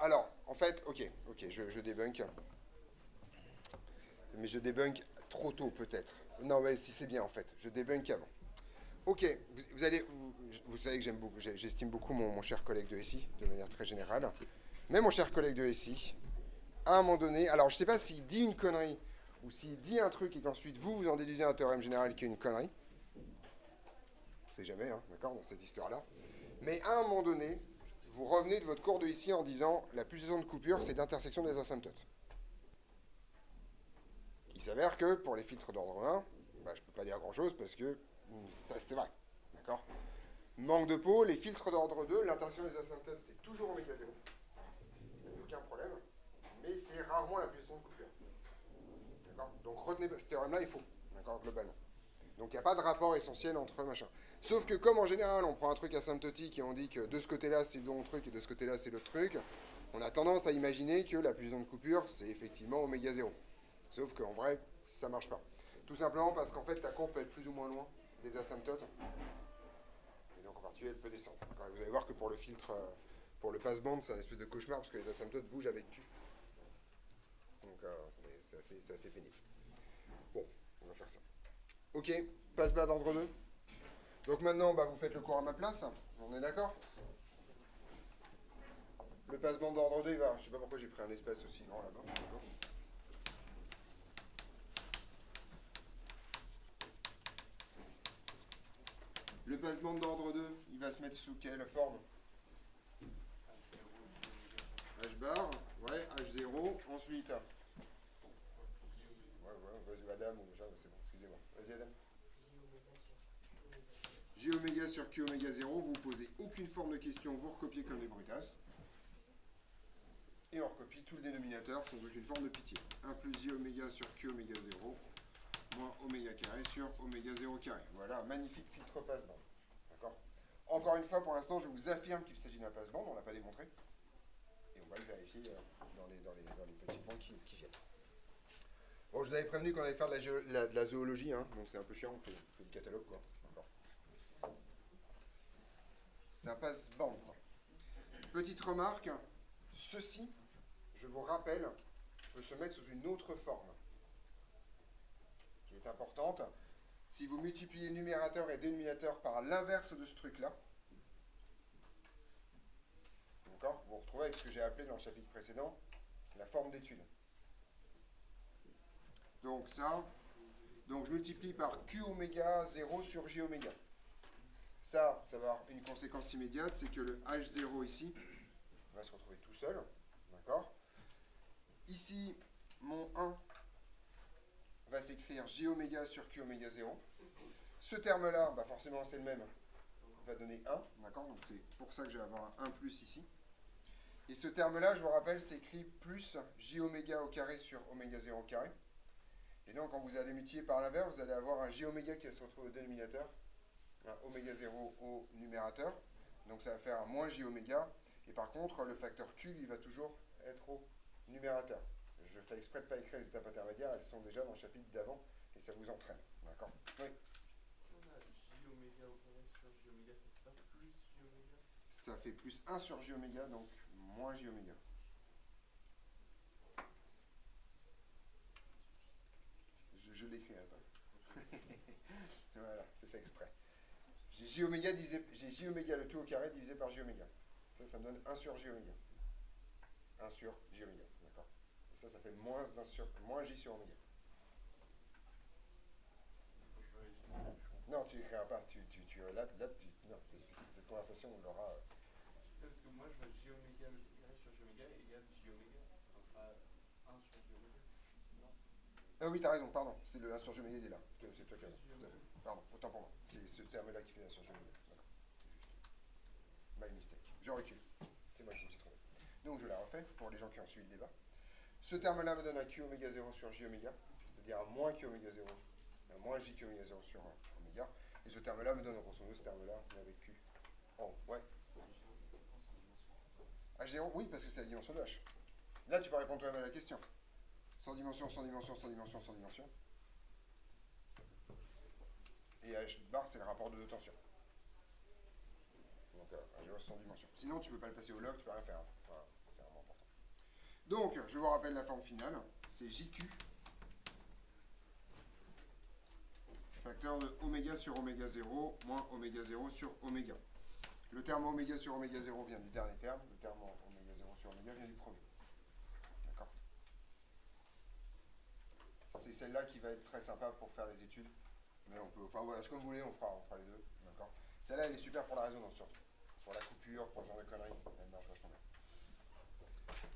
alors, en fait, ok, je débunk. Mais je débunk trop tôt, peut-être. Non, mais si c'est bien, en fait. Je débunk avant. Ok, vous savez que j'estime beaucoup mon cher collègue de SI, de manière très générale. Mais mon cher collègue de SI, à un moment donné, alors je sais pas s'il dit une connerie, ou s'il dit un truc et qu'ensuite vous en déduisez un théorème général qui est une connerie. On sait jamais, hein, d'accord, dans cette histoire-là. Mais à un moment donné, vous revenez de votre cours de ici en disant la pulsation de coupure, c'est l'intersection des asymptotes. Il s'avère que pour les filtres d'ordre 1, je ne peux pas dire grand-chose parce que ça c'est vrai. D'accord? Manque de peau, les filtres d'ordre 2, l'intersection des asymptotes, c'est toujours oméga 0. Il n'y a aucun problème. Mais c'est rarement la pulsation de coupure. D'accord? Donc retenez ce théorème-là, il faut. D'accord? Globalement. Donc il n'y a pas de rapport essentiel entre machin. Sauf que comme en général, on prend un truc asymptotique et on dit que de ce côté-là, c'est l'autre truc et de ce côté-là, c'est l'autre truc, on a tendance à imaginer que la pulsation de coupure, c'est effectivement oméga 0. Sauf qu'en vrai, ça marche pas. Tout simplement parce qu'en fait, la courbe peut être plus ou moins loin des asymptotes. Et donc en particulier, elle peut descendre. Alors, vous allez voir que pour le filtre, pour le passe-bande, c'est un espèce de cauchemar parce que les asymptotes bougent avec Q. Donc c'est assez pénible. Bon, on va faire ça. Ok, passe-bas d'ordre 2. Donc maintenant, vous faites le cours à ma place. On est d'accord? Le passe-bande d'ordre 2, il va. Je sais pas pourquoi j'ai pris un espace aussi grand là-bas. Le passe-bande d'ordre 2, il va se mettre sous quelle forme? H bar, ouais, H0, ensuite. Ouais, vas-y, Adam, ou déjà, c'est bon, excusez-moi. Vas-y, Adam. J oméga sur Q oméga 0, vous posez aucune forme de question, vous recopiez comme des brutasses. Et on recopie tout le dénominateur sans aucune forme de pitié. 1 plus J oméga sur Q oméga 0, moins oméga carré sur oméga 0 carré. Voilà, un magnifique filtre passe-bande. D'accord? Encore une fois, pour l'instant, je vous affirme qu'il s'agit d'un passe-bande, on ne l'a pas démontré. Et on va le vérifier dans les petits points qui viennent. Bon, je vous avais prévenu qu'on allait faire de la zoologie, hein, donc c'est un peu chiant, on fait du catalogue, quoi. C'est un passe-bande, ça. Petite remarque, ceci, je vous rappelle, peut se mettre sous une autre forme, qui est importante. Si vous multipliez numérateur et dénominateur par l'inverse de ce truc-là, d'accord, vous retrouvez avec ce que j'ai appelé dans le chapitre précédent, la forme d'étude. Donc ça, donc je multiplie par Q oméga 0 sur J oméga. Ça va avoir une conséquence immédiate, c'est que le H0 ici va se retrouver tout seul. D'accord? Ici, mon 1 va s'écrire J oméga sur Q oméga 0. Ce terme-là, forcément c'est le même, va donner 1. D'accord? Donc c'est pour ça que je vais avoir un 1 plus ici. Et ce terme-là, je vous rappelle, s'écrit plus J oméga au carré sur oméga 0 au carré. Et donc quand vous allez multiplier par l'inverse, vous allez avoir un J oméga qui va se retrouver au dénominateur, un oméga 0 au numérateur. Donc ça va faire un moins J oméga. Et par contre, le facteur Q, il va toujours être au numérateur. Je fais exprès de ne pas écrire les étapes intermédiaires, elles sont déjà dans le chapitre d'avant, et ça vous entraîne. D'accord? Oui. Si on a J oméga au carré sur J oméga, ça fait pas plus J oméga? Ça fait plus 1 sur J oméga, donc moins J oméga. Je l'écrirai pas. Voilà, c'est fait exprès. J'ai J oméga le tout au carré divisé par J oméga. Ça me donne 1 sur J oméga. 1 sur J oméga, d'accord? Et ça fait moins J sur oméga. Je vérifie. Non, tu écriras pas. Non, cette conversation, on l'aura. Parce que moi, je vois J oméga carré sur J oméga égale J oméga. Ça me fera 1 sur J oméga. Non. Ah oui, t'as raison, pardon. C'est le 1 sur J, il est là. C'est toi qui as raison. J Tout à fait. oméga. Pardon, autant pour moi. C'est ce terme-là qui fait 1 sur J. D'accord. My mistake. Je recule. C'est moi qui me suis trompé. Donc je la refais pour les gens qui ont suivi le débat. Ce terme-là me donne un Q oméga 0 sur J oméga, c'est-à-dire un moins Q oméga 0, un moins J Q oméga 0 sur oméga. Et ce terme-là me donne grosso modo ce terme-là, mais avec Q en haut. Ouais. H0, oui, parce que c'est la dimension de H. Là, tu peux répondre toi-même à la question. Sans dimension, sans dimension, sans dimension, sans dimension. Et H bar, c'est le rapport de deux tensions. Donc, H0 sans dimension. Sinon, tu ne peux pas le passer au log, tu peux rien faire. Hein. Voilà, c'est vraiment important. Donc, je vous rappelle la forme finale. C'est JQ, facteur de oméga sur oméga 0, moins oméga 0 sur oméga. Le terme oméga sur oméga 0 vient du dernier terme, le terme oméga 0 sur oméga vient du premier. D'accord. C'est celle-là qui va être très sympa pour faire les études. Mais on peut, enfin voilà, ce que vous voulez, on fera les deux. D'accord. Celle-là, elle est super pour la résonance surtout. Pour la coupure, pour ce genre de conneries, elle marche vachement bien.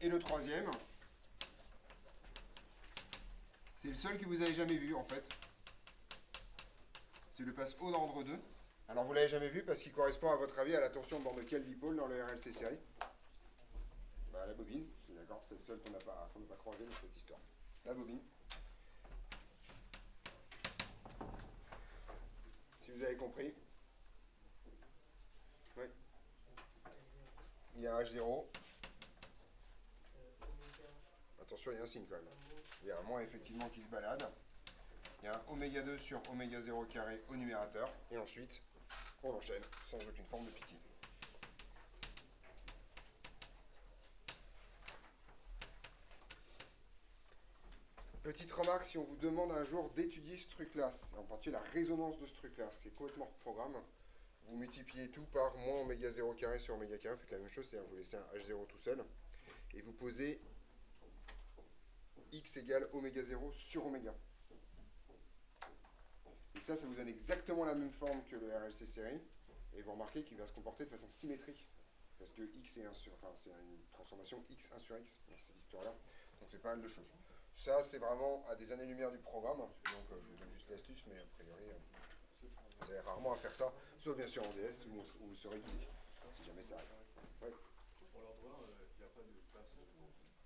Et le troisième, c'est le seul que vous avez jamais vu en fait. C'est le passe haut d'ordre 2. Alors vous l'avez jamais vu parce qu'il correspond à votre avis à la torsion de bord de quel dipôle dans le RLC série? Bah la bobine, c'est d'accord, c'est le seul qu'on n'a pas croisé dans cette histoire. La bobine. Si vous avez compris. Oui. Il y a un H0. Attention, il y a un signe quand même. Il y a un moins effectivement qui se balade. Il y a un oméga 2 sur oméga 0 carré au numérateur. Et ensuite, on enchaîne sans aucune forme de pitié. Petite remarque, si on vous demande un jour d'étudier ce truc-là, en particulier la résonance de ce truc-là, c'est complètement hors programme. Vous multipliez tout par moins oméga 0 carré sur oméga carré, vous faites la même chose, c'est-à-dire vous laissez un H0 tout seul, et vous posez x égale oméga 0 sur oméga. Et ça vous donne exactement la même forme que le RLC série, et vous remarquez qu'il va se comporter de façon symétrique, parce que x est 1 sur, enfin c'est une transformation x 1 sur x, dans cette histoire-là, donc c'est pas mal de choses. Ça, c'est vraiment à des années-lumière du programme, donc je vous donne juste l'astuce, mais a priori, vous avez rarement à faire ça, sauf bien sûr en DS, où vous serez guidé, si jamais ça arrive. Ouais. Pour l'ordre 1, il n'y a pas de passe.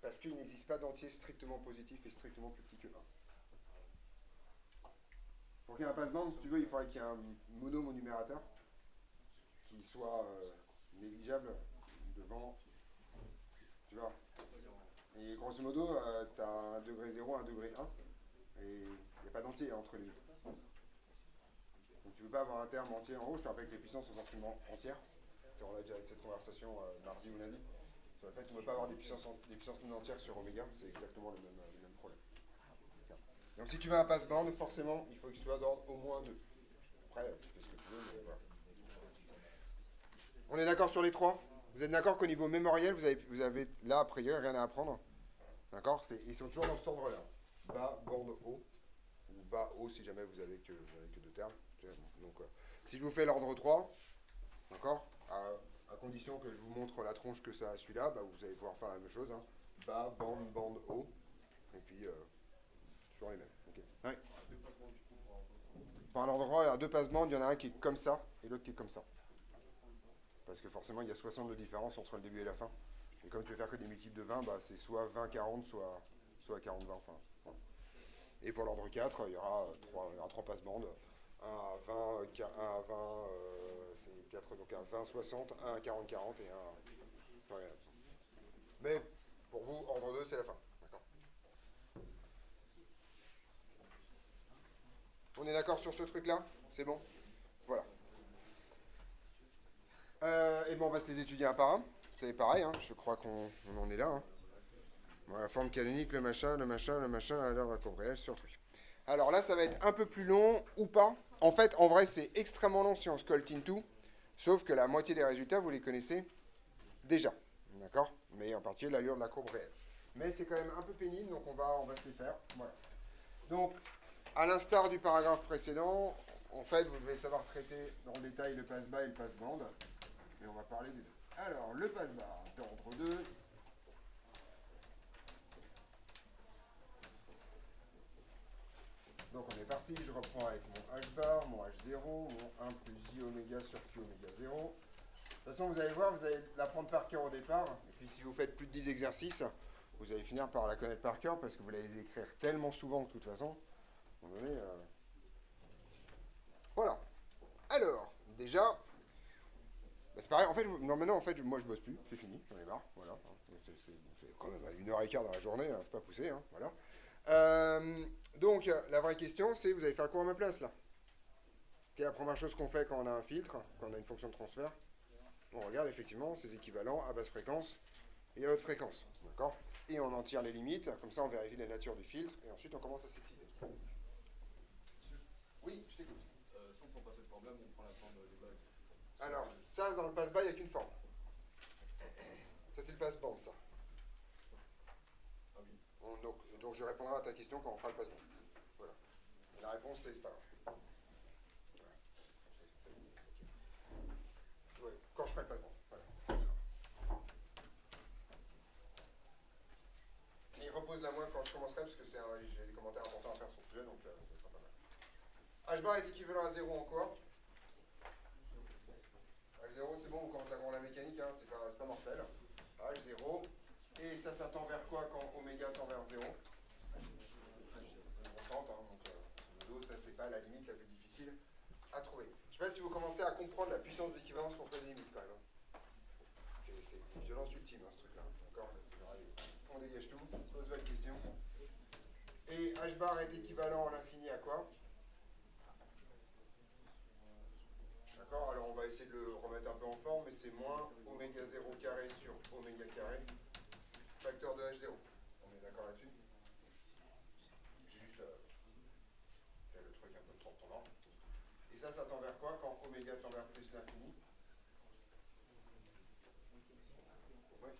Parce qu'il n'existe pas d'entier strictement positif et strictement plus petit que 1. Pour qu'il y ait un passe-bande, si tu veux, il faudrait qu'il y ait un monôme au numérateur qui soit négligeable devant, tu vois. Et grosso modo, tu as un degré 0, un degré 1, et il n'y a pas d'entier entre les deux. Donc tu ne veux pas avoir un terme entier en haut, je te rappelle que les puissances sont forcément entières. On l'a déjà avec cette conversation mardi ou lundi. Sur le fait qu'on ne veut pas avoir des puissances non entières sur oméga, c'est exactement le même problème. Donc si tu veux un passe-bande, forcément, il faut qu'il soit d'ordre au moins 2. Après, tu fais ce que tu veux, mais voilà. On est d'accord sur les trois? Vous êtes d'accord qu'au niveau mémoriel, vous avez là, a priori, rien à apprendre? D'accord? Ils sont toujours dans cet ordre-là. Bas, bande, haut. Ou bas, haut, si jamais vous avez que deux termes. Donc, si je vous fais l'ordre 3, d'accord? À condition que je vous montre la tronche que ça a celui-là, bah, vous allez pouvoir faire la même chose. Hein. Bas, bande, haut. Et puis, toujours les mêmes. Okay. Ouais. Par l'ordre 3, il y a deux passes-bandes, il y en a un qui est comme ça et l'autre qui est comme ça. Parce que forcément, il y a 60 de différence entre le début et la fin. Et comme tu veux faire que des multiples de 20, bah, c'est soit 20-40, soit 40-20. Enfin, voilà. Et pour l'ordre 4, il y aura 3 passe-bandes. Un à 20, un à 20, c'est 4, donc un 20-60, un à 40-40 et un... Ouais. Mais pour vous, ordre 2, c'est la fin. D'accord. On est d'accord sur ce truc-là? C'est bon? Voilà. Et bon, on va se les étudier un par un. C'est pareil, hein, je crois qu'on en est là. Hein. Bon, la forme canonique, le machin, alors la courbe réelle sur le truc. Alors là, ça va être un peu plus long ou pas. En fait, en vrai, c'est extrêmement long si on scoltine tout. Sauf que la moitié des résultats, vous les connaissez déjà. D'accord? Mais en particulier l'allure de la courbe réelle. Mais c'est quand même un peu pénible, donc on va se les faire. Voilà. Donc, à l'instar du paragraphe précédent, en fait, vous devez savoir traiter dans le détail le passe-bas et le passe-bande. Et on va parler des deux. Alors, le passe-bas d'ordre 2. Donc on est parti, je reprends avec mon H-bar, mon H0, mon 1 plus J oméga sur Q oméga 0. De toute façon, vous allez voir, vous allez l'apprendre par cœur au départ. Et puis si vous faites plus de 10 exercices, vous allez finir par la connaître par cœur parce que vous allez l'écrire tellement souvent de toute façon. À un moment donné, voilà. Alors, déjà, bah c'est pareil, en fait, non, maintenant, en fait, moi je bosse plus, c'est fini, j'en ai marre, voilà. C'est quand même à 1h15 dans la journée, hein, faut pas pousser, hein, voilà. Donc, la vraie question, c'est vous allez faire le cours à ma place, là. Quelle est la première chose qu'on fait quand on a un filtre, quand on a une fonction de transfert? On regarde effectivement ses équivalents à basse fréquence et à haute fréquence, d'accord? Et on en tire les limites, comme ça on vérifie la nature du filtre, et ensuite on commence à s'exciter. Oui, je t'écoute. Si on prend pas cette forme-là, mais on prend la forme de base. Alors, ça, dans le passe-bas, il n'y a qu'une forme. Ça, c'est le passe-bande, ça. Ah oui. Donc, je répondrai à ta question quand on fera le passe-bande. Voilà. Et la réponse, c'est pas grave. Voilà. Ouais, quand je ferai le passe-bande. Voilà. Mais il repose la moins quand je commencerai, parce que j'ai des commentaires importants à faire sur le sujet, donc ça sera pas mal. H bar est équivalent à 0 en quoi? H0, c'est bon, on commence à voir la mécanique, hein, c'est pas mortel. H0. Et ça tend vers quoi quand oméga tend vers 0? On tente, hein, donc le dos, ça c'est pas la limite la plus difficile à trouver. Je sais pas si vous commencez à comprendre la puissance d'équivalence contre les limites quand même. Hein. C'est une violence ultime, hein, ce truc-là. D'accord, on dégage tout, on pose pas de question. Et H bar est équivalent à l'infini à quoi? D'accord, alors on va essayer de le remettre un peu en forme, mais c'est moins oméga 0 carré sur oméga carré, facteur de H0. On est d'accord là-dessus? J'ai juste fait le truc un peu trop tendant. Et ça tend vers quoi quand oméga tend vers plus l'infini? Oui.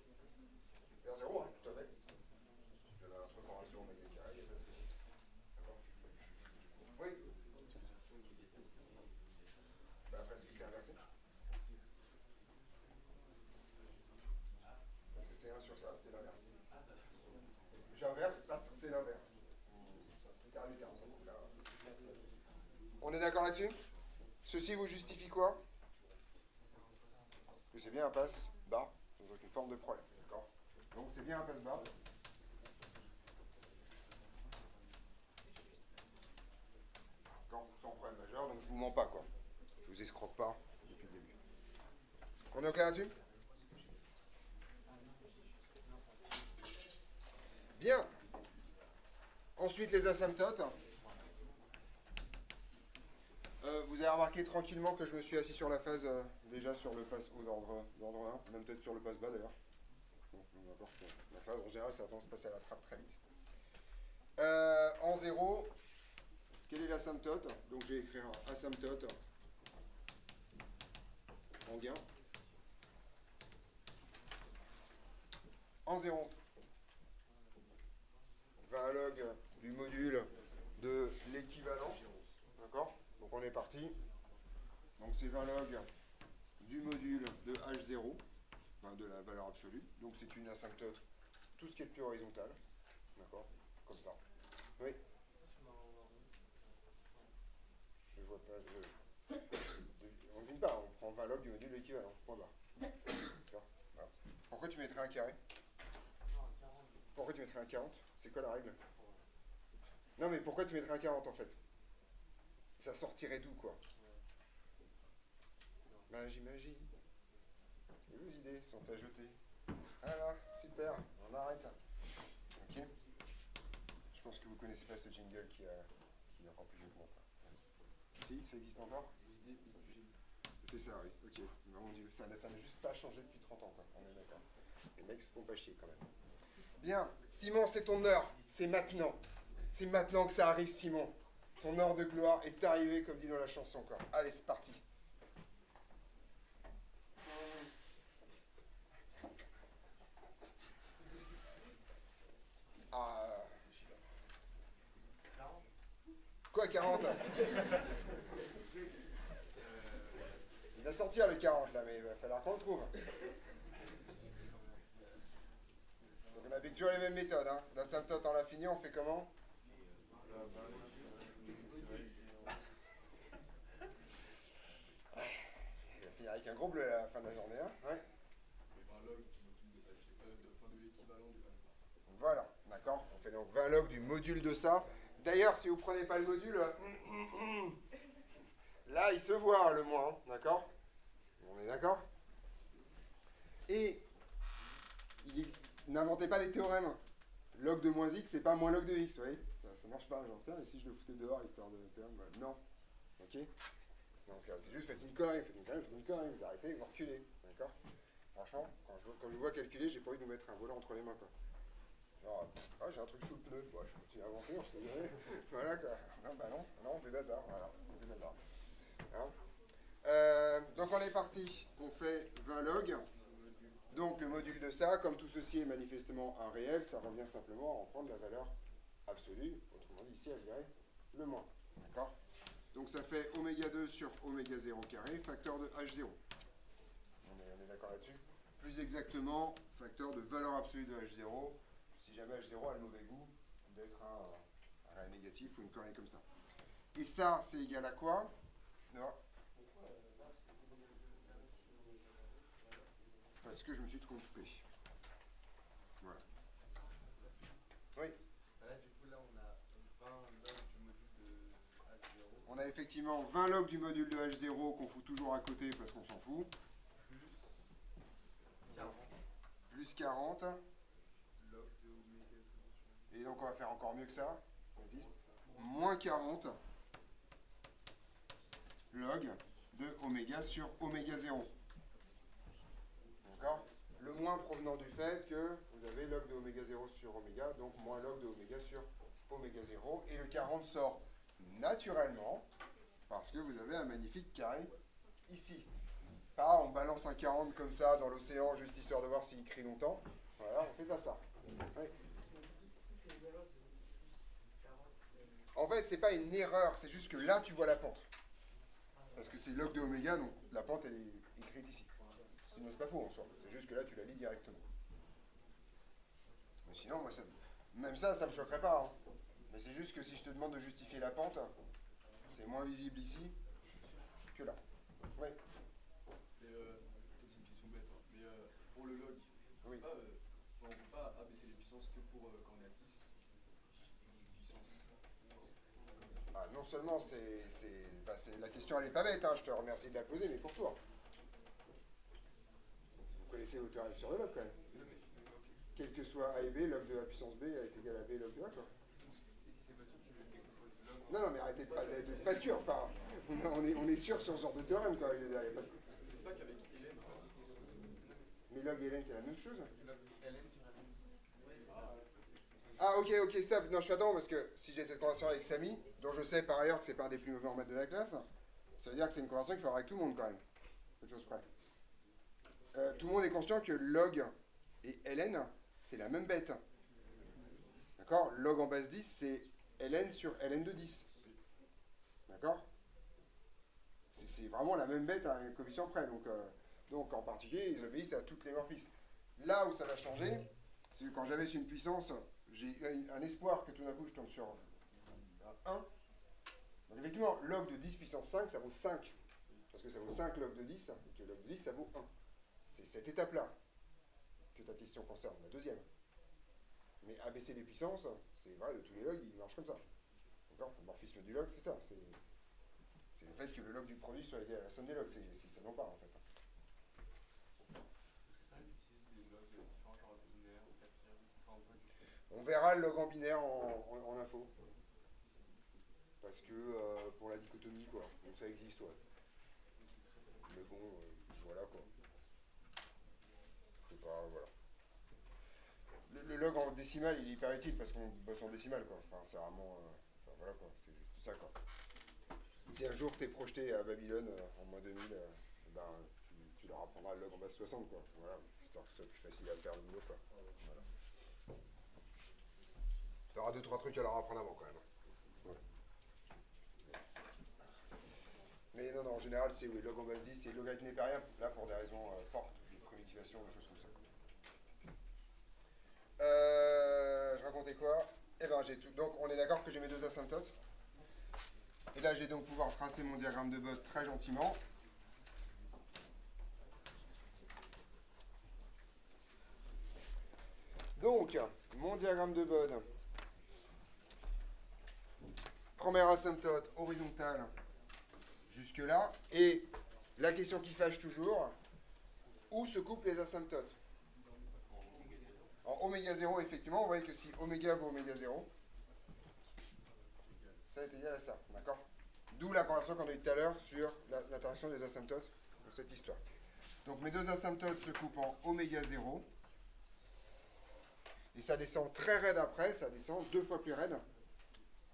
Vers 0, hein, tout à fait. Je donne un truc en ratio oméga carré, il n'y a pas de souci. D'accord? Oui. Bah parce que c'est inversé. Parce que c'est 1 sur ça, c'est l'inverse. J'inverse parce que c'est l'inverse. On est d'accord là-dessus? Ceci vous justifie quoi? Que c'est bien un passe bas, sans aucune forme de problème. D'accord? Donc c'est bien un passe bas. Sans problème majeur, donc je vous mens pas quoi. Je vous escroque pas depuis le début. On est au clair là-dessus? Bien. Ensuite les asymptotes. Vous avez remarqué tranquillement que je me suis assis sur la phase déjà sur le passe haut d'ordre 1, même peut-être sur le passe bas d'ailleurs. Donc, d'accord, la phase en général ça a tendance à se passer à la trappe très vite. En 0, quelle est l'asymptote? Donc je vais écrire asymptote en gain. En 0, 20 log du module de l'équivalent. D'accord? Donc on est parti. Donc c'est 20 log du module de H0, enfin de la valeur absolue. Donc c'est une asymptote, tout ce qui est plus horizontal. D'accord? Comme ça. Oui. Je vois pas. On ne devine pas, on prend 20 log du module de l'équivalent. Point barre. D'accord? Voilà. Pourquoi tu mettrais un carré? Pourquoi tu mettrais un 40? C'est quoi la règle? Non mais pourquoi tu mettrais un 40 en fait? Ça sortirait d'où quoi? Magie, magie. Et vos idées sont à jeter. Voilà, super, on arrête. Ok. Je pense que vous connaissez pas ce jingle qui est encore plus vieux que moi. Si, ça existe encore? C'est ça, oui, ok. Mon Dieu, ça n'a juste pas changé depuis 30 ans, quoi. On est d'accord. Les mecs se font pas chier quand même. Bien, Simon, c'est ton heure. C'est maintenant. C'est maintenant que ça arrive, Simon. Ton heure de gloire est arrivée, comme dit dans la chanson, quoi. Allez, c'est parti. Quoi, 40? va sortir le 40 là, mais il va falloir qu'on le trouve. Donc on applique toujours les mêmes méthodes. Hein. L'asymptote en l'infini, on fait comment? Il va finir avec un gros bleu à la fin de la journée. Hein. Ouais. Voilà, d'accord. On fait donc 20 log du module de ça. D'ailleurs, si vous ne prenez pas le module, là, il se voit le moins, hein, d'accord? On est d'accord? Et n'inventez pas des théorèmes. Log de moins x, c'est pas moins log de x, vous voyez? Ça marche pas, genre, tiens, et si je le foutais dehors, histoire de théorème, bah, non. Ok? Donc, c'est juste, faites une connerie, vous arrêtez, vous reculez, d'accord? Franchement, quand je vois calculer, j'ai pas envie de nous mettre un volant entre les mains, quoi. Genre, j'ai un truc sous le pneu, bon, je continue à avancer, on sait jamais. Voilà, quoi. Non, bah non, on fait bazar, voilà, on fait bazar. Hein? Donc, on est parti, on fait 20 log. Donc le module de ça, comme tout ceci est manifestement un réel, ça revient simplement à en prendre la valeur absolue, autrement dit ici, je dirais le moins. D'accord? Donc ça fait oméga 2 sur oméga 0 carré, facteur de H0. On est d'accord là-dessus? Plus exactement, facteur de valeur absolue de H0, si jamais H0 a le mauvais goût d'être un réel négatif ou une connerie comme ça. Et ça, c'est égal à quoi? Non. Parce que je me suis trompé. Voilà. Oui. Là, du coup, là, on a 20 logs du module de H0. On a effectivement 20 logs du module de H0 qu'on fout toujours à côté parce qu'on s'en fout. Plus 40. Log de oméga 0 sur Et donc on va faire encore mieux que ça. Moins 40 log de oméga sur oméga 0. D'accord? Le moins provenant du fait que vous avez log de oméga 0 sur oméga, donc moins log de oméga sur oméga 0. Et le 40 sort naturellement parce que vous avez un magnifique carré ici. Pas on balance un 40 comme ça dans l'océan juste histoire de voir s'il crie longtemps. Voilà, on fait pas ça. Oui. En fait, c'est pas une erreur, c'est juste que là tu vois la pente. Parce que c'est log de oméga, donc la pente elle est écrite ici. Sinon c'est pas faux en soi, c'est juste que là tu la lis directement. Mais sinon, moi, même ça me choquerait pas. Hein. Mais c'est juste que si je te demande de justifier la pente, c'est moins visible ici que là. Oui. Et peut-être c'est une question bête, hein, mais pour le log, Oui. pas, on ne peut pas abaisser les puissances que pour quand on est à 10 puissance. Ah, non seulement la question elle est pas bête, hein, je te remercie de la poser, mais pour toi. Vous connaissez vos théorèmes sur le log quand même. Quel que soit A et B, log de A puissance B est égal à B log de A, quoi. Non, mais arrêtez d'être pas sûr. Enfin, on est sûr sur ce genre de théorème, quoi. Il y a pas de... Je sais pas qu'avec Hélène. Mais log et Hélène, c'est la même chose. Hélène sur Ah, ok, stop. Non, je fais attends, parce que si j'ai cette conversation avec Samy, dont je sais par ailleurs que c'est pas un des plus mauvais en maths de la classe, ça veut dire que c'est une conversation qu'il faut avoir avec tout le monde, quand même. Peu de choses près. Tout le monde est conscient que log et Hélène, c'est la même bête. D'accord? Log en base 10, c'est Ln sur Ln de 10. D'accord? C'est vraiment la même bête à un coefficient près. Donc en particulier, ils obéissent à toutes les morphismes. Là où ça va changer, c'est que quand j'avais une puissance, j'ai un espoir que tout d'un coup je tombe sur un 1. Donc effectivement, log de 10 puissance 5, ça vaut 5. Parce que ça vaut 5 log de 10, et que log de 10, ça vaut 1. C'est cette étape-là que ta question concerne, la deuxième. Mais abaisser les puissances, c'est vrai, de tous les logs, ils marchent comme ça. D'accord? Le morphisme du log, c'est ça. C'est le fait que le log du produit soit égal à la somme des logs. C'est ça dont on parle, en fait. Est-ce que ça utilise des logs différents, genre binaires ou tertiaires, enfin, pas du tout? On verra le log en binaire en info. Parce que pour la dichotomie, quoi. Donc ça existe, ouais. Mais bon, voilà, quoi. C'est pas, voilà. Le log en décimal, il est hyper utile parce qu'on bosse en décimal, quoi. Enfin, c'est vraiment... enfin, voilà, quoi. C'est juste ça, quoi. Si un jour t'es projeté à Babylone en moins 2000, ben, tu leur apprendras le log en base 60, quoi. Voilà, histoire que ce soit plus facile à faire le boulot, quoi. Voilà. T'auras 2-3 trucs à leur apprendre avant, quand même. Ouais. Mais non, en général, c'est oui, log en base 10, c'est logarithme népérien, là pour des raisons fortes, de primitivisation, des choses comme ça. Je racontais quoi? Eh ben, j'ai tout. Donc, on est d'accord que j'ai mes deux asymptotes. Et là, j'ai donc pouvoir tracer mon diagramme de Bode très gentiment. Donc, mon diagramme de Bode. Première asymptote horizontale jusque-là. Et la question qui fâche toujours, où se coupent les asymptotes? En oméga 0, effectivement, vous voyez que si oméga vaut oméga 0, ça est égal à ça, d'accord? D'où la conversation qu'on a eue tout à l'heure sur l'interaction des asymptotes dans cette histoire. Donc mes deux asymptotes se coupent en oméga 0. Et ça descend très raide après, ça descend 2 fois plus raide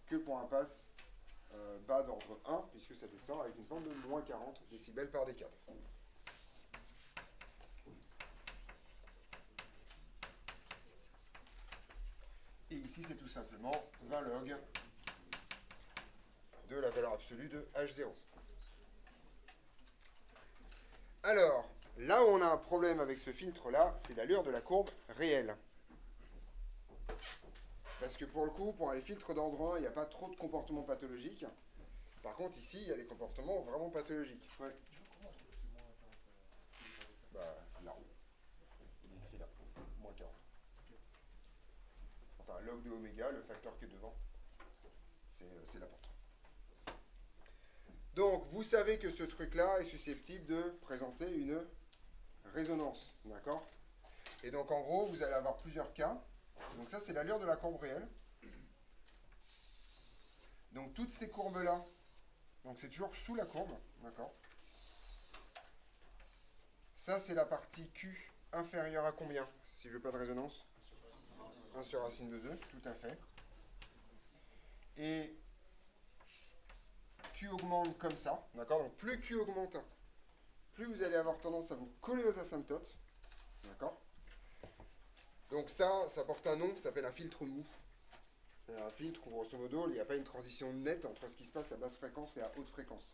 que pour un pass bas d'ordre 1, puisque ça descend avec une forme de moins 40 décibels par décade. Et ici, c'est tout simplement 20 log de la valeur absolue de H0. Alors, là où on a un problème avec ce filtre-là, c'est l'allure de la courbe réelle. Parce que pour le coup, pour les filtres d'ordre 1, il n'y a pas trop de comportements pathologiques. Par contre, ici, il y a des comportements vraiment pathologiques. Ouais. Bah, là. Il est écrit là. Moins 40. Enfin, log de oméga, le facteur qui est devant, c'est l'important. Donc, vous savez que ce truc-là est susceptible de présenter une résonance. D'accord? Et donc, en gros, vous allez avoir plusieurs cas. Donc, ça, c'est l'allure de la courbe réelle. Donc, toutes ces courbes-là, donc c'est toujours sous la courbe. D'accord? Ça, c'est la partie Q inférieure à combien, si je veux pas de résonance? 1 sur racine de 2, tout à fait. Et Q augmente comme ça, d'accord? Donc plus Q augmente, plus vous allez avoir tendance à vous coller aux asymptotes, d'accord? Donc ça porte un nom qui s'appelle un filtre mou. C'est un filtre où, grosso modo, il n'y a pas une transition nette entre ce qui se passe à basse fréquence et à haute fréquence.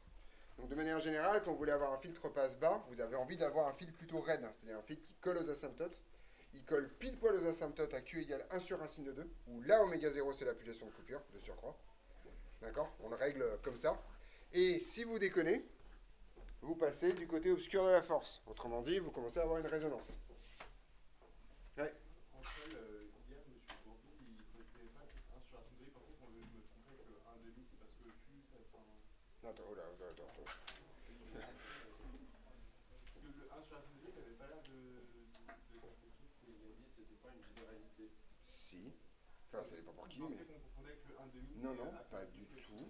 Donc de manière générale, quand vous voulez avoir un filtre passe bas, vous avez envie d'avoir un filtre plutôt raide, c'est-à-dire un filtre qui colle aux asymptotes. Il colle pile poil aux asymptotes à Q égale 1 sur racine de 2, où là, oméga 0, c'est l'appellation de coupure, de surcroît. D'accord? On le règle comme ça. Et si vous déconnez, vous passez du côté obscur de la force. Autrement dit, vous commencez à avoir une résonance. Ouais. En seul, hier, M. Bourdi, il ne connaissait pas 1 sur racine de 2, il pensait qu'on me trompait avec le 1,5, c'est parce que le Q, ça fait un... Attends, oh là, attends. Parce que le 1 sur racine de 2, il n'avait pas l'air de quelque chose. Il a dit que c'était pas une généralité. Si. Enfin, ça dépend pour qui, Il pensait mais... qu'on confondait avec le 1,5. Non, pas du tout.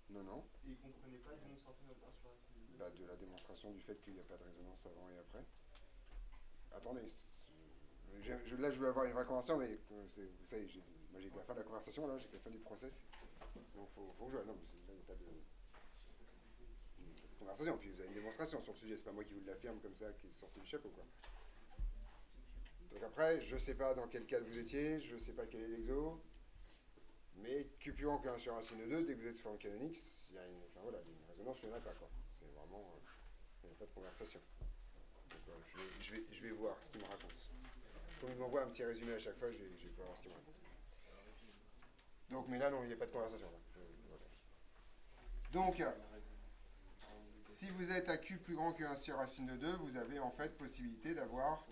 Non. Et il ne comprenait pas d'où on sortait notre 1 sur racine de 2. Bah, de la démonstration du fait qu'il n'y a pas de résonance avant et après. Attendez, là je veux avoir une vraie conversation, mais vous savez, moi j'ai que la fin de la conversation, là, j'ai que la fin du process. Donc faut que je vois. Non, mais là il n'y a pas de conversation. Puis vous avez une démonstration sur le sujet, c'est pas moi qui vous l'affirme comme ça, qui est sorti du chapeau, quoi. Donc après, je sais pas dans quel cas vous étiez, je sais pas quel est l'exo, mais Q plus grand que 1 sur racine de 2, dès que vous êtes sous forme canonique, il y a une, enfin, voilà, une résonance, il n'y en a pas, quoi. C'est vraiment, il n'y a pas de conversation. Donc, je vais voir ce qu'il me raconte. Comme il m'envoie un petit résumé à chaque fois, je vais voir ce qu'il me raconte. Donc, mais là, non, il n'y a pas de conversation. Là. Voilà. Donc, si vous êtes à Q plus grand que 1 sur racine de 2, vous avez en fait possibilité d'avoir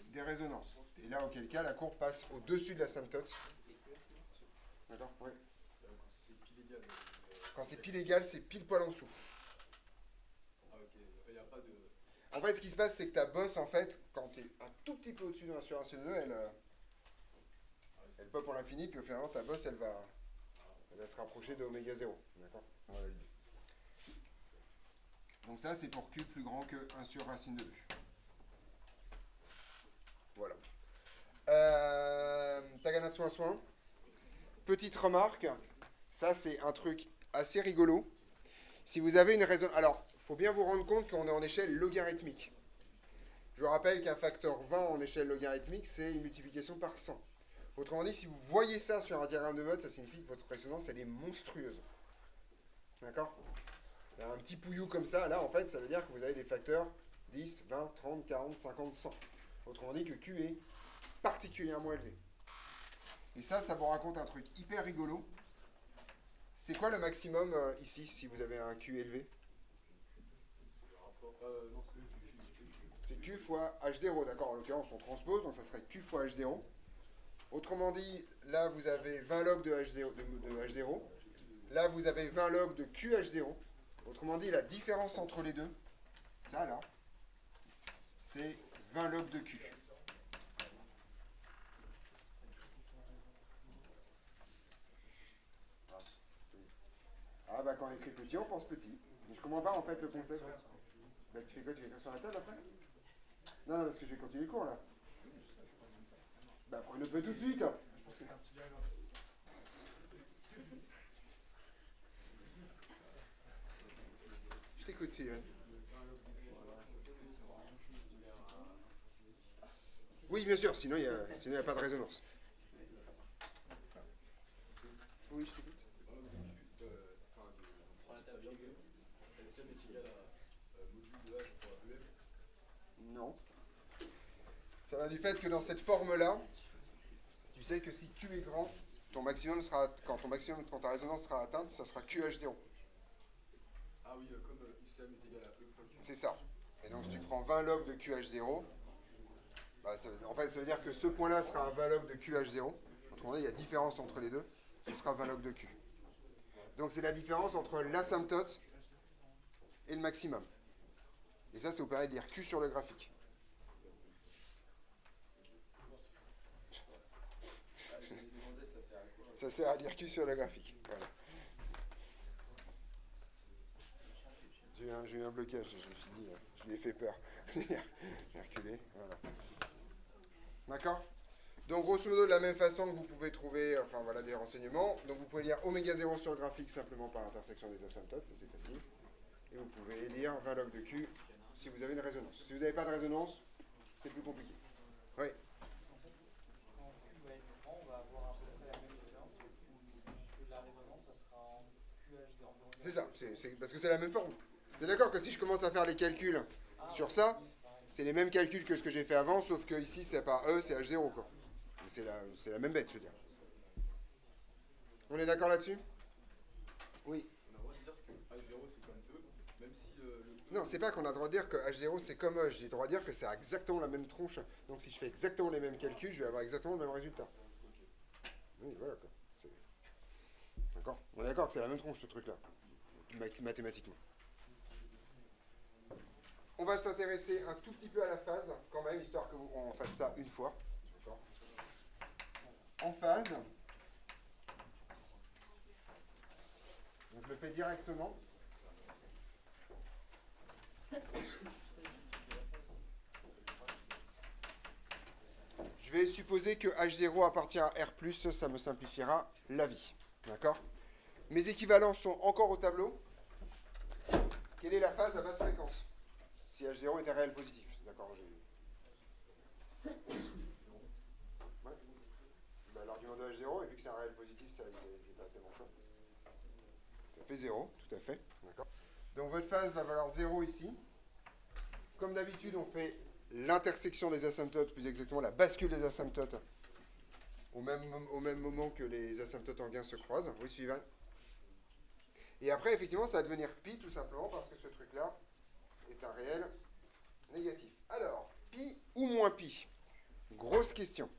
des résonances. Et là, auquel cas, la courbe passe au-dessus de l'asymptote. D'accord? Oui. C'est pile égal. Quand c'est pile égal, c'est pile poil en dessous. Ah ok, il n'y a pas de... En fait, ce qui se passe, c'est que ta bosse, en fait, quand tu es un tout petit peu au-dessus de 1 sur racine de 2, elle pop pour l'infini, puis finalement, ta bosse, elle va se rapprocher de oméga 0. D'accord? Voilà l'idée. Donc ça, c'est pour Q plus grand que 1 sur racine de 2. Voilà. Taganatsu un soin. Petite remarque, ça c'est un truc assez rigolo. Si vous avez une résonance... Alors, il faut bien vous rendre compte qu'on est en échelle logarithmique. Je vous rappelle qu'un facteur 20 en échelle logarithmique, c'est une multiplication par 100. Autrement dit, si vous voyez ça sur un diagramme de Bode, ça signifie que votre résonance, elle est monstrueuse. D'accord? Un petit pouillou comme ça, là, en fait, ça veut dire que vous avez des facteurs 10, 20, 30, 40, 50, 100. Autrement dit que Q est particulièrement élevé. Et ça vous raconte un truc hyper rigolo. C'est quoi le maximum ici, si vous avez un Q élevé? C'est le rapport. Non, c'est C'est Q fois H0, d'accord? En l'occurrence, on transpose, donc ça serait Q fois H0. Autrement dit, là, vous avez 20 log de H0, de H0. Là, vous avez 20 log de QH0. Autrement dit, la différence entre les deux, ça là, c'est 20 log de Q. Ah bah quand on écrit petit, on pense petit. Mais je comprends pas en fait le concept. Bah tu fais quoi? Tu écris sur la table après? Non, parce que je vais continuer le cours là. Bah prends une autre feuille tout de suite. Je t'écoute, Sylvain. Oui, bien sûr, sinon il n'y a pas de résonance. Oui, je t'écoute. LCM est égal à module de H fois EM. Non. Ça va du fait que dans cette forme-là, tu sais que si Q est grand, ton maximum sera, quand ta résonance sera atteinte, ça sera QH0. Ah oui, comme UCM est égal à E fois Q. C'est ça. Et donc si tu prends 20 log de QH0, bah, en fait ça veut dire que ce point-là sera un 20 log de QH0. Autrement dit, il y a différence entre les deux. Ce sera 20 log de Q. Donc c'est la différence entre l'asymptote et le maximum. Et ça vous permet de lire Q sur le graphique. Ça sert à lire Q sur le graphique. Voilà. J'ai eu un blocage, je me suis dit, je lui ai fait peur. J'ai reculé, voilà. D'accord? Donc grosso modo de la même façon que vous pouvez trouver enfin, voilà, des renseignements. Donc vous pouvez lire oméga 0 sur le graphique simplement par intersection des asymptotes, ça c'est facile. Et vous pouvez lire 20 log de Q si vous avez une résonance. Si vous n'avez pas de résonance, c'est plus compliqué. Oui. Quand Q va être grand, on va avoir à peu près la même différence. Ou la résonance, ça sera en QH0. C'est ça, parce que c'est la même forme. C'est d'accord que si je commence à faire les calculs sur ça, c'est les mêmes calculs que ce que j'ai fait avant, sauf que ici c'est pas E, c'est H0 quoi. C'est la même bête, je veux dire. On est d'accord là-dessus? Oui. On a le droit de dire que H0 c'est comme E, même si Non, c'est pas qu'on a le droit de dire que H0 c'est comme E, j'ai le droit de dire que c'est exactement la même tronche. Donc si je fais exactement les mêmes calculs, je vais avoir exactement le même résultat. Oui, voilà quoi. D'accord? On est d'accord que c'est la même tronche ce truc-là, mathématiquement. On va s'intéresser un tout petit peu à la phase, quand même, histoire qu'on fasse ça une fois. En phase, donc je le fais directement. Je vais supposer que H0 appartient à R+, ça me simplifiera la vie. D'accord? Mes équivalents sont encore au tableau. Quelle est la phase à basse fréquence? Si H0 est un réel positif. D'accord, ouais. Bah, l'argument de H0, et vu que c'est un réel positif, c'est pas tellement chaud. Ça fait 0, tout à fait. D'accord. Donc votre phase va valoir 0 ici. Comme d'habitude, on fait l'intersection des asymptotes, plus exactement la bascule des asymptotes, au même moment que les asymptotes en gain se croisent. Oui, suivant. Et après, effectivement, ça va devenir pi, tout simplement, parce que ce truc-là est un réel négatif. Alors, pi ou moins pi? Grosse question.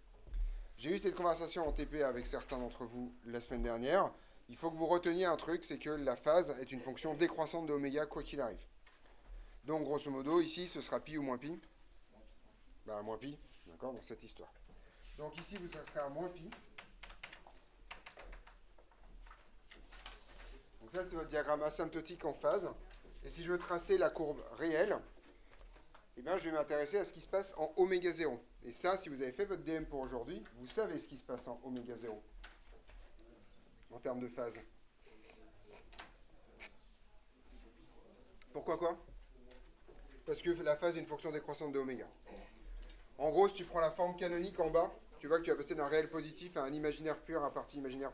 J'ai eu cette conversation en TP avec certains d'entre vous la semaine dernière. Il faut que vous reteniez un truc, c'est que la phase est une fonction décroissante de oméga, quoi qu'il arrive. Donc, grosso modo, ici, ce sera pi ou moins pi? Ben, moins pi, d'accord, dans cette histoire. Donc ici, ça serait un moins pi. Donc ça, c'est votre diagramme asymptotique en phase. Et si je veux tracer la courbe réelle, eh bien, je vais m'intéresser à ce qui se passe en oméga 0. Et ça, si vous avez fait votre DM pour aujourd'hui, vous savez ce qui se passe en oméga 0. En termes de phase. Pourquoi quoi? Parce que la phase est une fonction décroissante de oméga. En gros, si tu prends la forme canonique en bas, tu vois que tu vas passer d'un réel positif à un imaginaire pur à partie imaginaire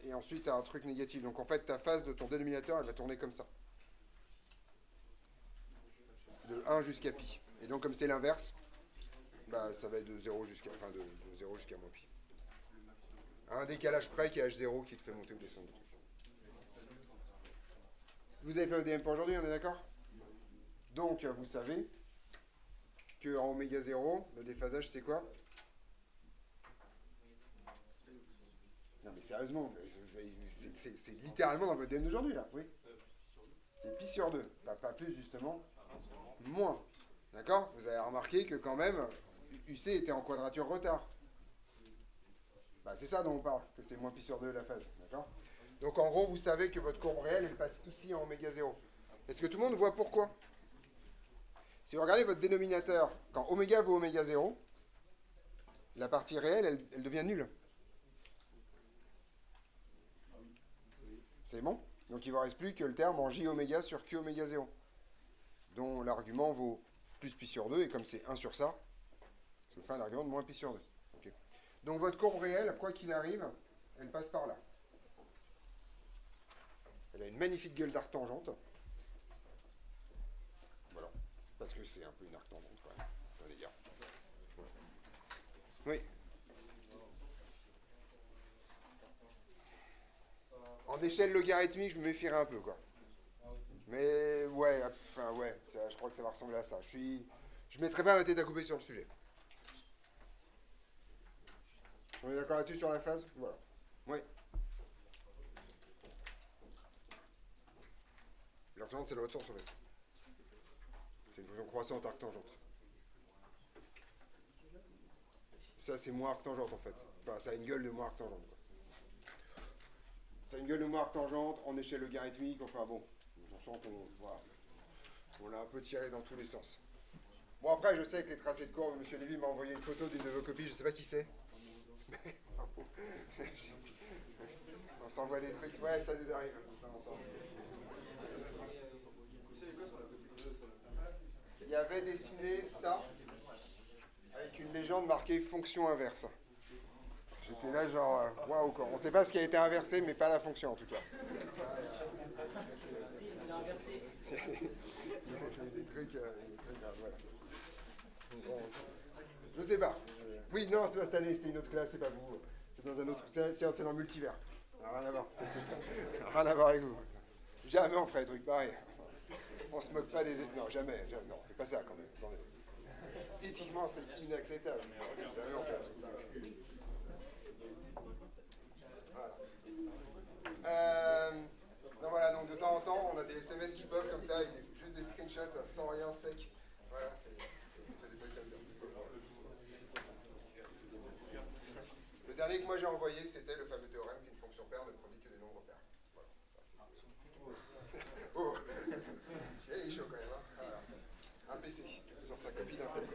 et ensuite tu as un truc négatif. Donc en fait, ta phase de ton dénominateur, elle va tourner comme ça. De 1 jusqu'à pi. Et donc comme c'est l'inverse, bah, ça va être de 0 jusqu'à de 0 jusqu'à moins pi. À un décalage près qui est H0 qui te fait monter ou descendre le truc. Vous avez fait ODM pour aujourd'hui, on est d'accord? Donc vous savez qu'en oméga 0, le déphasage c'est quoi? Non mais sérieusement, c'est littéralement dans votre DM d'aujourd'hui là, oui. C'est pi sur 2, pas plus justement, moins. D'accord? Vous avez remarqué que quand même, UC était en quadrature retard. Bah, c'est ça dont on parle, que c'est moins pi sur 2 la phase. D'accord? Donc en gros, vous savez que votre courbe réelle, elle passe ici en oméga 0. Est-ce que tout le monde voit pourquoi? Si vous regardez votre dénominateur, quand oméga vaut oméga 0, la partie réelle, elle devient nulle. C'est bon? Donc il ne vous reste plus que le terme en j oméga sur q oméga 0, dont l'argument vaut plus pi sur 2, et comme c'est 1 sur ça, ça me fait un argument de moins pi sur 2. Okay. Donc votre courbe réelle, quoi qu'il arrive, elle passe par là. Elle a une magnifique gueule d'arctangente. Voilà. Parce que c'est un peu une arctangente, quand même. Enfin, les gars. Oui. En échelle logarithmique, je me méfierais un peu, quoi. Mais ouais, enfin ouais, ça, je crois que ça va ressembler à ça. Je mettrai pas ma tête à couper sur le sujet. On est d'accord là-dessus sur la phase? Voilà. Oui. L'arctangente, c'est le l'autre sens, en fait. C'est une fonction croissante arctangente. Ça, c'est moins arctangente, en fait. Enfin, ça a une gueule de moins arctangente, quoi. Ça a une gueule de moins arctangente en échelle logarithmique. Enfin bon, on sent qu'on voilà, on l'a un peu tiré dans tous les sens. Bon, après, je sais que les tracés de courbe, M. Lévy m'a envoyé une photo d'une de vos copies, je ne sais pas qui c'est. On s'envoie des trucs. Ouais, ça nous arrive. Il y avait dessiné ça avec une légende marquée fonction inverse. J'étais là genre, waouh quoi. On ne sait pas ce qui a été inversé, mais pas la fonction en tout cas. des trucs voilà. Je sais pas. Oui, non, c'est pas cette année, c'était une autre classe, c'est pas vous. C'est dans un autre. C'est dans le multivers. Rien à voir. Rien à voir avec vous. Jamais on ferait des trucs pareils. On se moque pas des. Non, jamais. Non, on fait pas ça quand même. Attendez. Éthiquement, c'est inacceptable. Jamais on fait un truc pareil. Donc voilà, donc de temps en temps, on a des SMS qui pop comme ça, avec juste des screenshots sans rien, sec. Voilà, c'est des trucs comme ça. Le dernier que moi j'ai envoyé, c'était le fameux théorème qu'une fonction paire ne produit que des nombres pairs. Voilà, ça c'est... Oh, il est chaud quand même, hein. Voilà. Un PC, sur sa copie d'un film.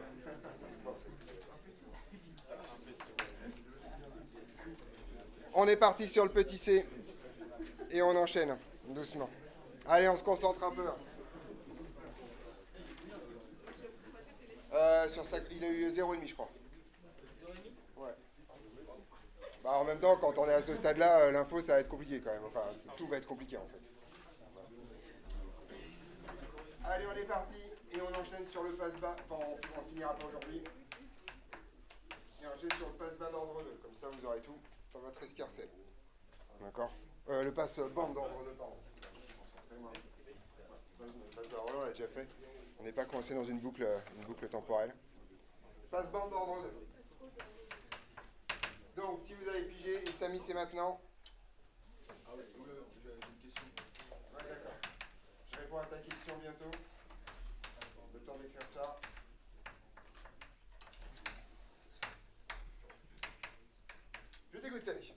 On est parti sur le petit C. Et on enchaîne, doucement. Allez, on se concentre un peu. Sur ça, il a eu 0,5, je crois. Ouais. Bah, en même temps, quand on est à ce stade-là, l'info, ça va être compliqué quand même. Enfin, tout va être compliqué, en fait. Allez, on est parti. Et on enchaîne sur le passe-bas. Enfin, on finira pas aujourd'hui. Et on enchaîne sur le passe-bas d'ordre 2. Comme ça, vous aurez tout dans votre escarcelle. D'accord? Le passe-bande d'ordre 2, pardon. Le passe-bande, on l'a déjà fait. On n'est pas coincé dans une boucle temporelle. Passe-bande d'ordre 2. Donc, si vous avez pigé, et Samy, c'est maintenant. Ah oui, j'avais une question. Ouais, d'accord. Je réponds à ta question bientôt. Le temps d'écrire ça. Je t'écoute, Samy.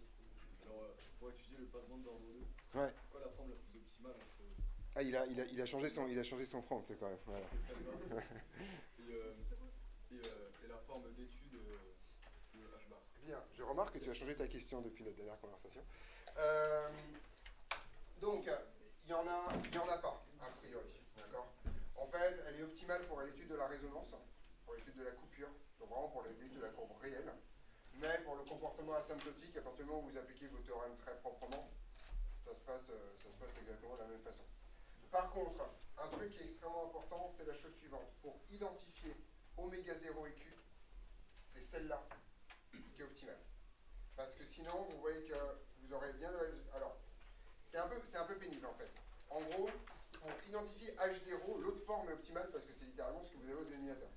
Alors, pour étudier le passement d'ordre 2, Ouais. c'est quoi la forme la plus optimale entre Ah, il a changé son prompt, quand même. Voilà. et la forme d'étude de H-bar? Bien, je remarque que tu as changé ta question depuis notre dernière conversation. Donc, il y en a pas, a priori. D'accord? En fait, elle est optimale pour l'étude de la résonance, pour l'étude de la coupure, donc vraiment pour l'étude de la courbe réelle. Mais pour le comportement asymptotique, à partir du moment où vous appliquez vos théorèmes très proprement, ça se passe exactement de la même façon. Par contre, un truc qui est extrêmement important, c'est la chose suivante. Pour identifier oméga 0 et Q, c'est celle-là qui est optimale. Parce que sinon, vous voyez que vous aurez bien le... Alors, c'est un peu pénible en fait. En gros, pour identifier H0, l'autre forme est optimale parce que c'est littéralement ce que vous avez au dénominateur.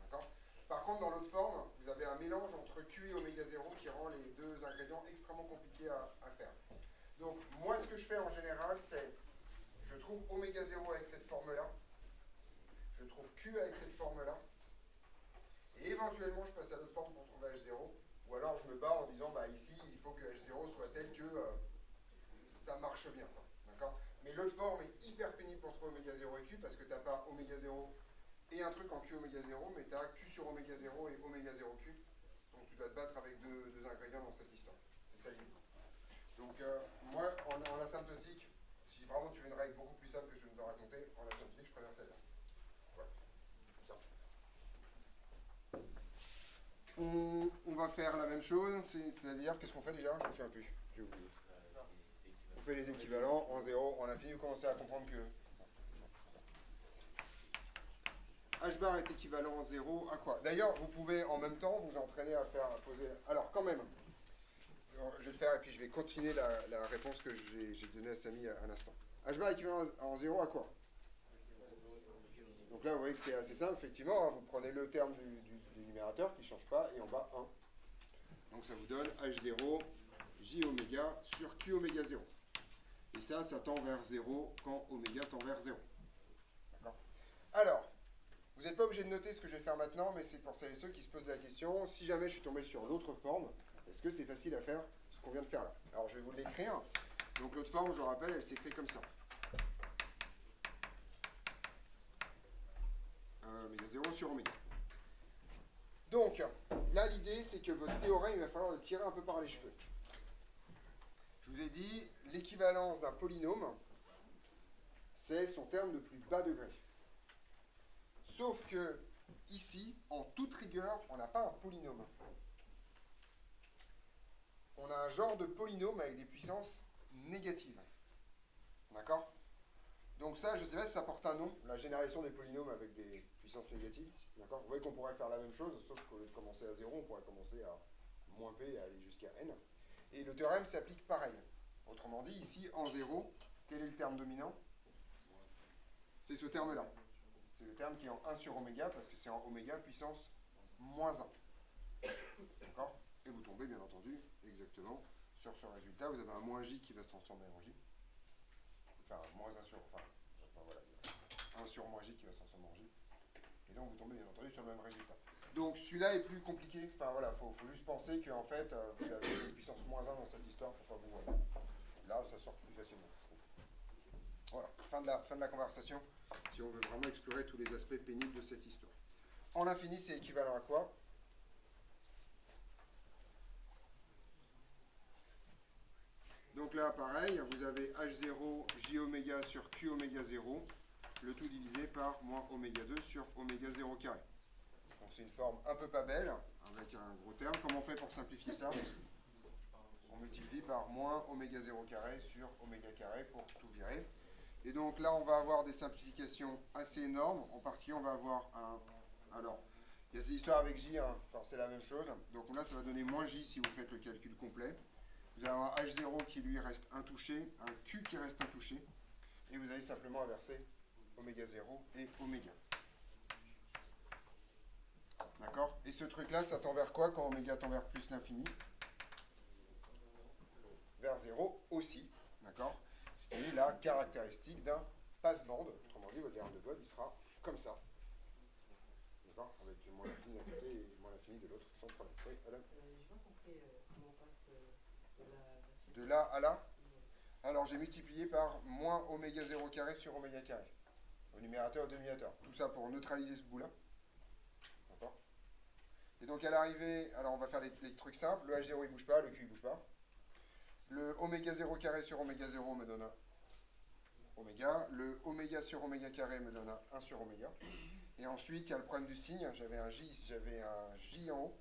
D'accord ? Par contre, dans l'autre forme, vous avez un mélange entre Q et oméga 0 qui rend les deux ingrédients extrêmement compliqués à faire. Donc, moi, ce que je fais en général, c'est je trouve oméga 0 avec cette forme-là, je trouve Q avec cette forme-là, et éventuellement, je passe à l'autre forme pour trouver H0, ou alors je me bats en disant, bah ici, il faut que H0 soit tel que ça marche bien. D'accord ? Mais l'autre forme est hyper pénible pour trouver oméga 0 et Q, parce que tu n'as pas oméga 0 et un truc en Q oméga 0, mais tu as Q sur oméga 0 et oméga 0 Q. Donc tu dois te battre avec deux ingrédients dans cette histoire. C'est ça l'idée. Donc moi, en asymptotique, si vraiment tu veux une règle beaucoup plus simple que je viens de te raconter, en asymptotique, je préfère celle-là. Voilà. Ça. On va faire la même chose, c'est-à-dire, qu'est-ce qu'on fait déjà? Je ne me souviens plus. J'ai oublié. On fait les équivalents en 0, en infini, vous commencez à comprendre que H bar est équivalent en 0 à quoi? D'ailleurs, vous pouvez en même temps vous entraîner à poser... Alors, quand même, je vais le faire et puis je vais continuer la réponse que j'ai donnée à Samy à l'instant. H bar est équivalent en 0 à quoi? Donc là, vous voyez que c'est assez simple, effectivement. Hein, vous prenez le terme du numérateur qui ne change pas et en bas 1. Donc ça vous donne H0, J oméga sur Q oméga 0. Et ça tend vers 0 quand oméga tend vers 0. D'accord? Alors, vous n'êtes pas obligé de noter ce que je vais faire maintenant, mais c'est pour celles et ceux qui se posent la question, si jamais je suis tombé sur l'autre forme, est-ce que c'est facile à faire ce qu'on vient de faire là? Alors je vais vous l'écrire. Donc l'autre forme, je vous rappelle, elle s'écrit comme ça. Oméga 0 sur oméga. Donc, là l'idée c'est que votre théorème, il va falloir le tirer un peu par les cheveux. Je vous ai dit, l'équivalence d'un polynôme, c'est son terme de plus bas degré. Sauf que, ici, en toute rigueur, on n'a pas un polynôme. On a un genre de polynôme avec des puissances négatives. D'accord? Donc ça, je ne sais pas si ça porte un nom, la génération des polynômes avec des puissances négatives. D'accord? Vous voyez qu'on pourrait faire la même chose, sauf qu'au lieu de commencer à 0, on pourrait commencer à moins p et aller jusqu'à n. Et le théorème s'applique pareil. Autrement dit, ici, en 0, quel est le terme dominant? C'est ce terme-là. C'est le terme qui est en 1 sur oméga, parce que c'est en oméga puissance moins 1. D'accord? Et vous tombez, bien entendu, exactement sur ce résultat. Vous avez un moins j qui va se transformer en j. Enfin, moins 1 sur... Enfin, voilà. 1 sur moins j qui va se transformer en j. Et donc, vous tombez, bien entendu, sur le même résultat. Donc, celui-là est plus compliqué. Enfin, voilà, faut juste penser qu'en fait, vous avez une puissance moins 1 dans cette histoire pour pas vous... Là, ça sort plus facilement. Voilà, fin de la conversation, si on veut vraiment explorer tous les aspects pénibles de cette histoire. En l'infini, c'est équivalent à quoi? Donc là, pareil, vous avez H0, J oméga sur Q oméga 0, le tout divisé par moins oméga 2 sur oméga 0 carré. Donc c'est une forme un peu pas belle, avec un gros terme. Comment on fait pour simplifier ça? On multiplie par moins oméga 0 carré sur oméga carré pour tout virer. Et donc là, on va avoir des simplifications assez énormes. En particulier, on va avoir un... Alors, il y a ces histoires avec J, hein. Enfin, c'est la même chose. Donc là, ça va donner moins J si vous faites le calcul complet. Vous allez avoir un H0 qui, lui, reste intouché, un Q qui reste intouché. Et vous allez simplement inverser oméga 0 et oméga. D'accord? Et ce truc-là, ça tend vers quoi quand oméga tend vers plus l'infini? Vers 0 aussi. D'accord? Ce qui est la caractéristique d'un passe-bande. Autrement dit, votre diagramme de Bode, il sera comme ça. D'accord? Avec moins l'infini d'un côté et moins l'infini de l'autre, sans problème. Oui, Adam? J'ai pas compris comment on passe de là à là? Alors, j'ai multiplié par moins oméga 0 carré sur oméga carré. Au numérateur et au dénominateur. Tout ça pour neutraliser ce bout-là. D'accord? Et donc, à l'arrivée, alors on va faire les trucs simples. Le H0, il bouge pas, le Q, il bouge pas. Le oméga 0 carré sur oméga 0 me donne un oméga. Le oméga sur oméga carré me donne un 1 sur oméga. Et ensuite, il y a le problème du signe. J'avais un J en haut.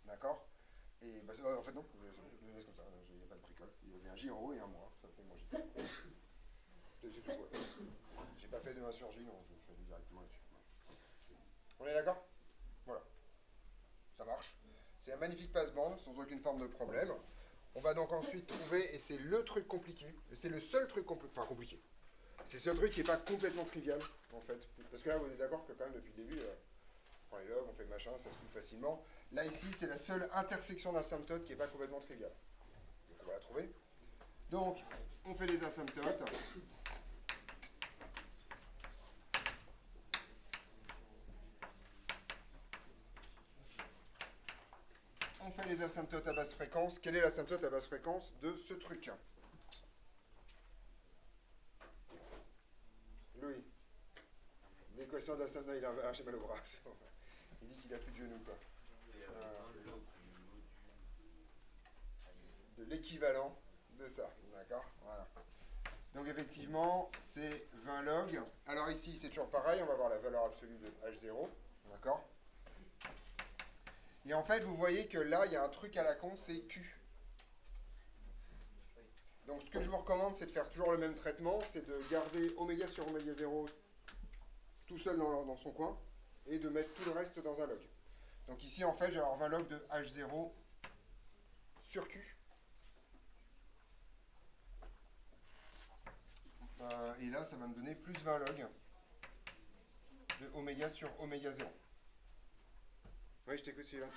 D'accord? Et bah, en fait, non, je le laisse comme ça, il n'y a pas de bricole. Il y avait un J en haut et un moins, ça fait moi J. C'est tout, ouais. J'ai pas fait de 1 sur J, non, je fais directement là-dessus. On est d'accord? Voilà, ça marche. C'est un magnifique passe-bande, sans aucune forme de problème. On va donc ensuite trouver, et c'est le truc compliqué, c'est le seul truc compliqué. C'est ce truc qui n'est pas complètement trivial, en fait. Parce que là, vous êtes d'accord que quand même, depuis le début, on prend les logs, on fait machin, ça se trouve facilement. Là, ici, c'est la seule intersection d'asymptotes qui n'est pas complètement triviale. Donc, on va la trouver. Donc, on fait les asymptotes. On fait les asymptotes à basse fréquence. Quelle est l'asymptote à basse fréquence de ce truc? Louis. L'équation de l'asymptote, il a j'ai mal au bras. Bon. Il dit qu'il n'a plus de genoux, quoi. C'est un log De l'équivalent de ça. D'accord? Voilà. Donc effectivement, c'est 20 log. Alors ici, c'est toujours pareil, on va voir la valeur absolue de H0. D'accord? Et en fait, vous voyez que là, il y a un truc à la con, c'est Q. Donc ce que je vous recommande, c'est de faire toujours le même traitement, c'est de garder oméga sur oméga 0 tout seul dans son coin, et de mettre tout le reste dans un log. Donc ici, en fait, je vais avoir 20 log de H0 sur Q. Et là, ça va me donner plus 20 log de oméga sur oméga 0. Oui, je t'écoute, Sylvain.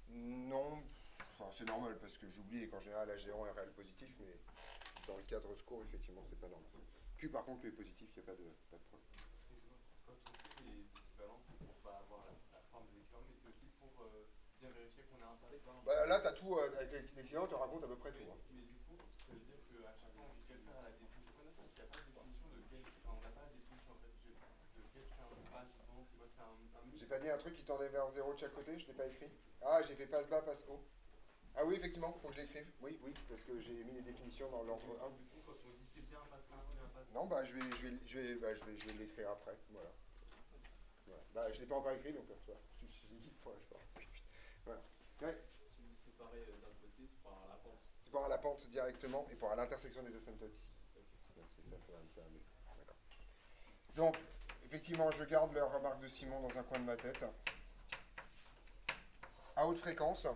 Non, enfin, c'est normal parce que j'oublie et qu'en général H0 est réel positif, mais dans le cadre score, effectivement, c'est pas normal. Q, par contre, lui est positif, il n'y a pas de problème. Quand on fait les équivalences, c'est pour pas avoir la forme des équivalents, mais c'est aussi pour bien vérifier qu'on a un passe-bande. Bah, là, tu as tout, avec l'équivalent, tu racontes à peu près tout. Hein. Mais du coup, ça veut dire qu'à chaque fois, on se réfère à la définition qu'on a, sauf qu'il n'y a pas de définition de quel. Enfin, on n'a pas la définition en fait de qu'est-ce qu'un passe-bande, c'est quoi? C'est un mix. J'ai pas dit un truc qui tendait vers 0 de chaque côté, je l'ai pas écrit. Ah, j'ai fait passe bas, passe haut. Ah oui, effectivement, il faut que je l'écrive. Oui, parce que j'ai mis les définitions dans l'ordre 1. Du coup, quand on dit c'est bien un passe-bande, c'est bien un passe-bande. Non, bah je vais l'écrire après. Voilà. Bah, je ne l'ai pas encore écrit, donc ça suffit pour l'instant. Voilà. Ouais. Si vous séparez d'un côté, c'est par la pente. C'est pour à la pente directement et pour à l'intersection des asymptotes ici. Ouais, c'est ça va mieux. D'accord. Donc, effectivement, je garde leur remarque de Simon dans un coin de ma tête. À haute fréquence,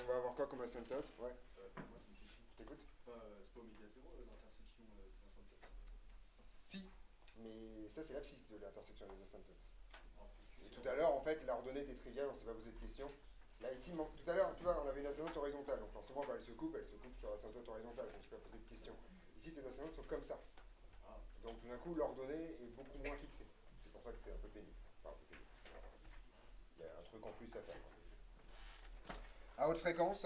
on va avoir quoi comme asymptote? Ouais. Moi, c'est une question. Je t'écoute? C'est pas oméga 0 l'intersection des asymptotes. Si, mais ça c'est l'abscisse de l'intersection des asymptotes. Alors, Et tout à l'heure, en fait, l'ordonnée était triviale, on ne s'est pas posé de questions. Là, ici, tout à l'heure, tu vois, on avait une asymptote horizontale, donc forcément, quand elle se coupe sur l'asymptote horizontale, je ne me suis pas posé de questions. Ici, tes asymptotes sont comme ça. Donc, tout d'un coup, l'ordonnée est beaucoup moins fixée. C'est pour ça que c'est un peu pénible. Enfin, un peu pénible. Il y a un truc en plus à faire. À haute fréquence,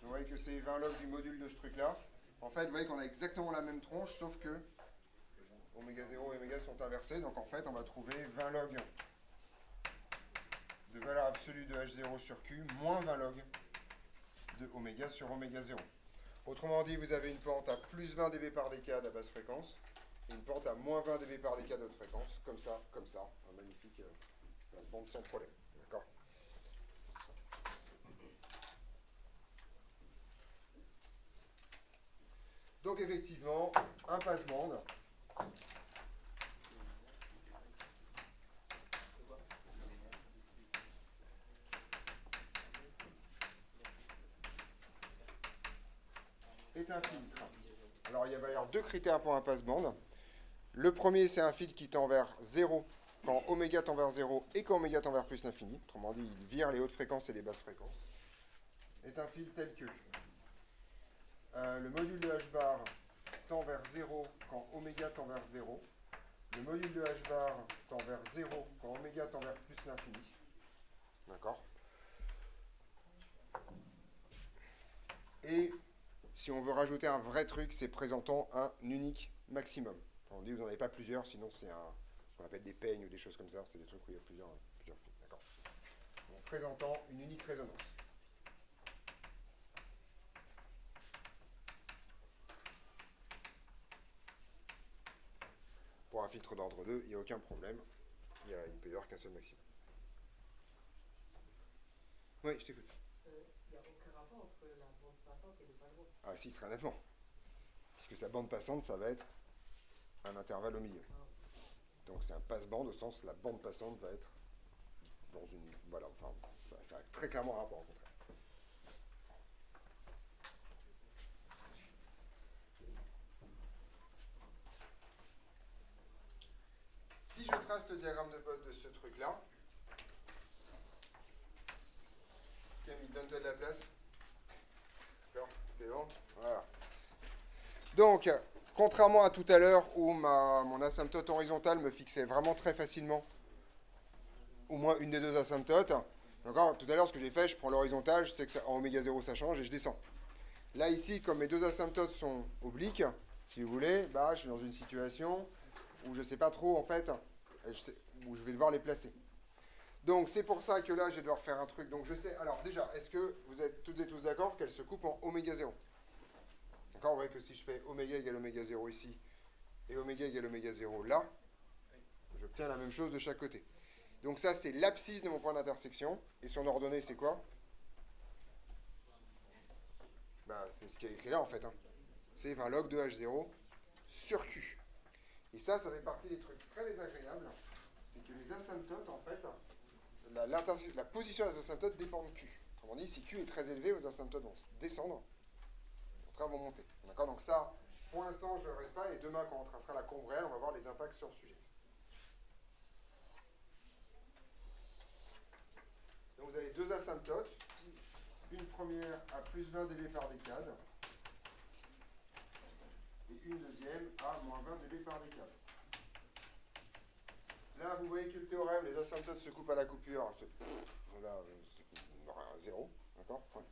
vous voyez que c'est 20 log du module de ce truc-là. En fait, vous voyez qu'on a exactement la même tronche, sauf que oméga 0 et oméga sont inversés. Donc, en fait, on va trouver 20 log de valeur absolue de H0 sur Q, moins 20 log de oméga sur oméga 0. Autrement dit, vous avez une pente à plus 20 dB par décade à basse fréquence, et une pente à moins 20 dB par décade à haute fréquence, comme ça, un magnifique passe-bande sans problème. D'accord? Donc effectivement, un passe-bande est un filtre. Alors il va y avoir deux critères pour un passe-bande. Le premier, c'est un filtre qui tend vers 0 quand oméga tend vers 0 et quand oméga tend vers plus l'infini. Autrement dit, il vire les hautes fréquences et les basses fréquences. Est un filtre tel que le module de H bar tend vers 0 quand oméga tend vers 0. Le module de H bar tend vers 0 quand oméga tend vers plus l'infini. D'accord? Et si on veut rajouter un vrai truc, c'est présentant un unique maximum. On dit que vous n'en avez pas plusieurs, sinon c'est ce qu'on appelle des peignes ou des choses comme ça. C'est des trucs où il y a plusieurs fils. D'accord. Donc présentant une unique résonance. Pour un filtre d'ordre 2, il n'y a aucun problème. Il peut y avoir qu'un seul maximum. Oui, je t'écoute. Il n'y a aucun rapport entre la bande passante et le passe-bande. Ah si, très nettement. Puisque sa bande passante, ça va être un intervalle au milieu. Donc c'est un passe-bande au sens la bande passante va être dans une... Voilà, enfin, ça a très clairement un rapport, au contraire. Si je trace le diagramme de Bode de ce truc-là, Camille, donne-toi de la place. D'accord, c'est bon. Voilà. Donc, contrairement à tout à l'heure où mon asymptote horizontale me fixait vraiment très facilement au moins une des deux asymptotes, d'accord, tout à l'heure ce que j'ai fait, je prends l'horizontale, je sais que ça, en oméga 0 ça change et je descends. Là ici, comme mes deux asymptotes sont obliques, si vous voulez, bah, je suis dans une situation où je ne sais pas trop en fait, où je vais devoir les placer. Donc c'est pour ça que là je vais devoir faire un truc. Donc je sais, alors déjà, est-ce que vous êtes toutes et tous d'accord qu'elles se coupent en oméga 0 ? D'accord, vous voyez que si je fais oméga égale oméga 0 ici, et oméga égale oméga 0 là, j'obtiens la même chose de chaque côté. Donc ça c'est l'abscisse de mon point d'intersection, et son ordonnée c'est quoi ? Bah, c'est ce qui est écrit là en fait. Hein. C'est 20 log de H0 sur Q. Et ça fait partie des trucs très désagréables. C'est que les asymptotes, en fait, la position des asymptotes dépend de Q. Autrement dit, si Q est très élevé, vos asymptotes vont descendre, au contraire vont monter. D'accord ? Donc ça, pour l'instant, je ne reste pas, et demain, quand on tracera la courbe réelle, on va voir les impacts sur le sujet. Donc vous avez deux asymptotes. Une première à plus 20 dB par décade, et une deuxième à moins 20 dB par décade. Là, vous voyez que le théorème, les asymptotes se coupent à la coupure. Là, c'est 0, d'accord ? Ouais.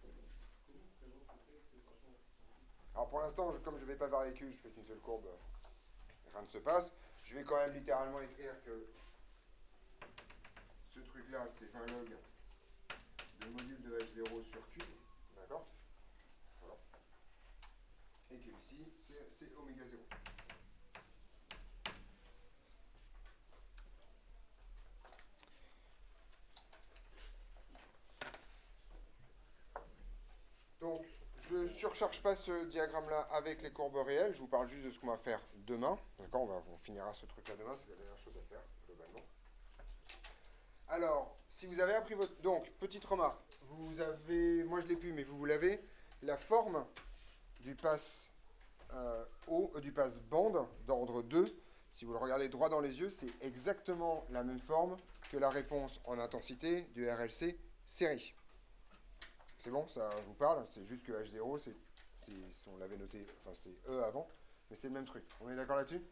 Alors pour l'instant, comme je ne vais pas varier Q, je fais qu'une seule courbe, rien ne se passe. Je vais quand même littéralement écrire que ce truc-là, c'est 20 log de module de H0 sur Q, d'accord ? Voilà. Et que ici, c'est oméga 0. Donc, je ne surcharge pas ce diagramme-là avec les courbes réelles, je vous parle juste de ce qu'on va faire demain. D'accord, on finira ce truc-là demain, c'est la dernière chose à faire, globalement. Alors, si vous avez appris votre... Donc, petite remarque, vous avez... Moi, je ne l'ai plus, mais vous l'avez. La forme du pass du pass bande d'ordre 2, si vous le regardez droit dans les yeux, c'est exactement la même forme que la réponse en intensité du RLC série. C'est bon, ça vous parle? C'est juste que H0, on l'avait noté, enfin c'était E avant, mais c'est le même truc. On est d'accord là-dessus?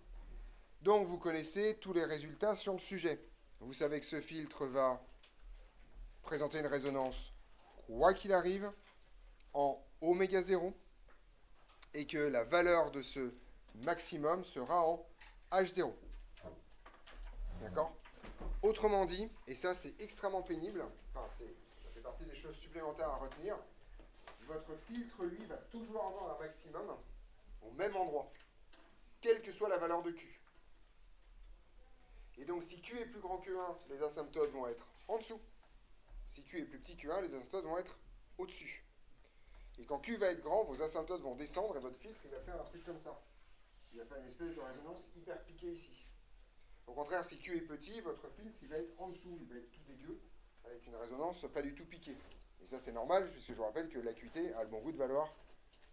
Donc vous connaissez tous les résultats sur le sujet. Vous savez que ce filtre va présenter une résonance, quoi qu'il arrive, en oméga 0, et que la valeur de ce maximum sera en H0. D'accord? Autrement dit, et ça c'est extrêmement pénible, enfin ça fait partie des choses supplémentaires à retenir, votre filtre, lui, va toujours avoir un maximum au même endroit, quelle que soit la valeur de Q. Et donc si Q est plus grand que 1, les asymptotes vont être en dessous. Si Q est plus petit que 1, les asymptotes vont être au-dessus. Et quand Q va être grand, vos asymptotes vont descendre et votre filtre, il va faire un truc comme ça. Il va faire une espèce de résonance hyper piquée ici. Au contraire, si Q est petit, votre filtre, il va être en dessous, il va être tout dégueu, avec une résonance pas du tout piquée. Et ça, c'est normal, puisque je vous rappelle que l'acuité a le bon goût de valoir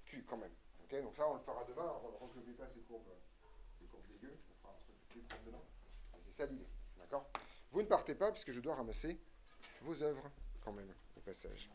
Q, quand même. Okay, donc ça, on le fera demain, on ne recopie pas ces courbes dégueu, on fera un truc plus propre demain. Mais c'est ça l'idée, d'accord? Vous ne partez pas, puisque je dois ramasser vos œuvres, quand même, au passage.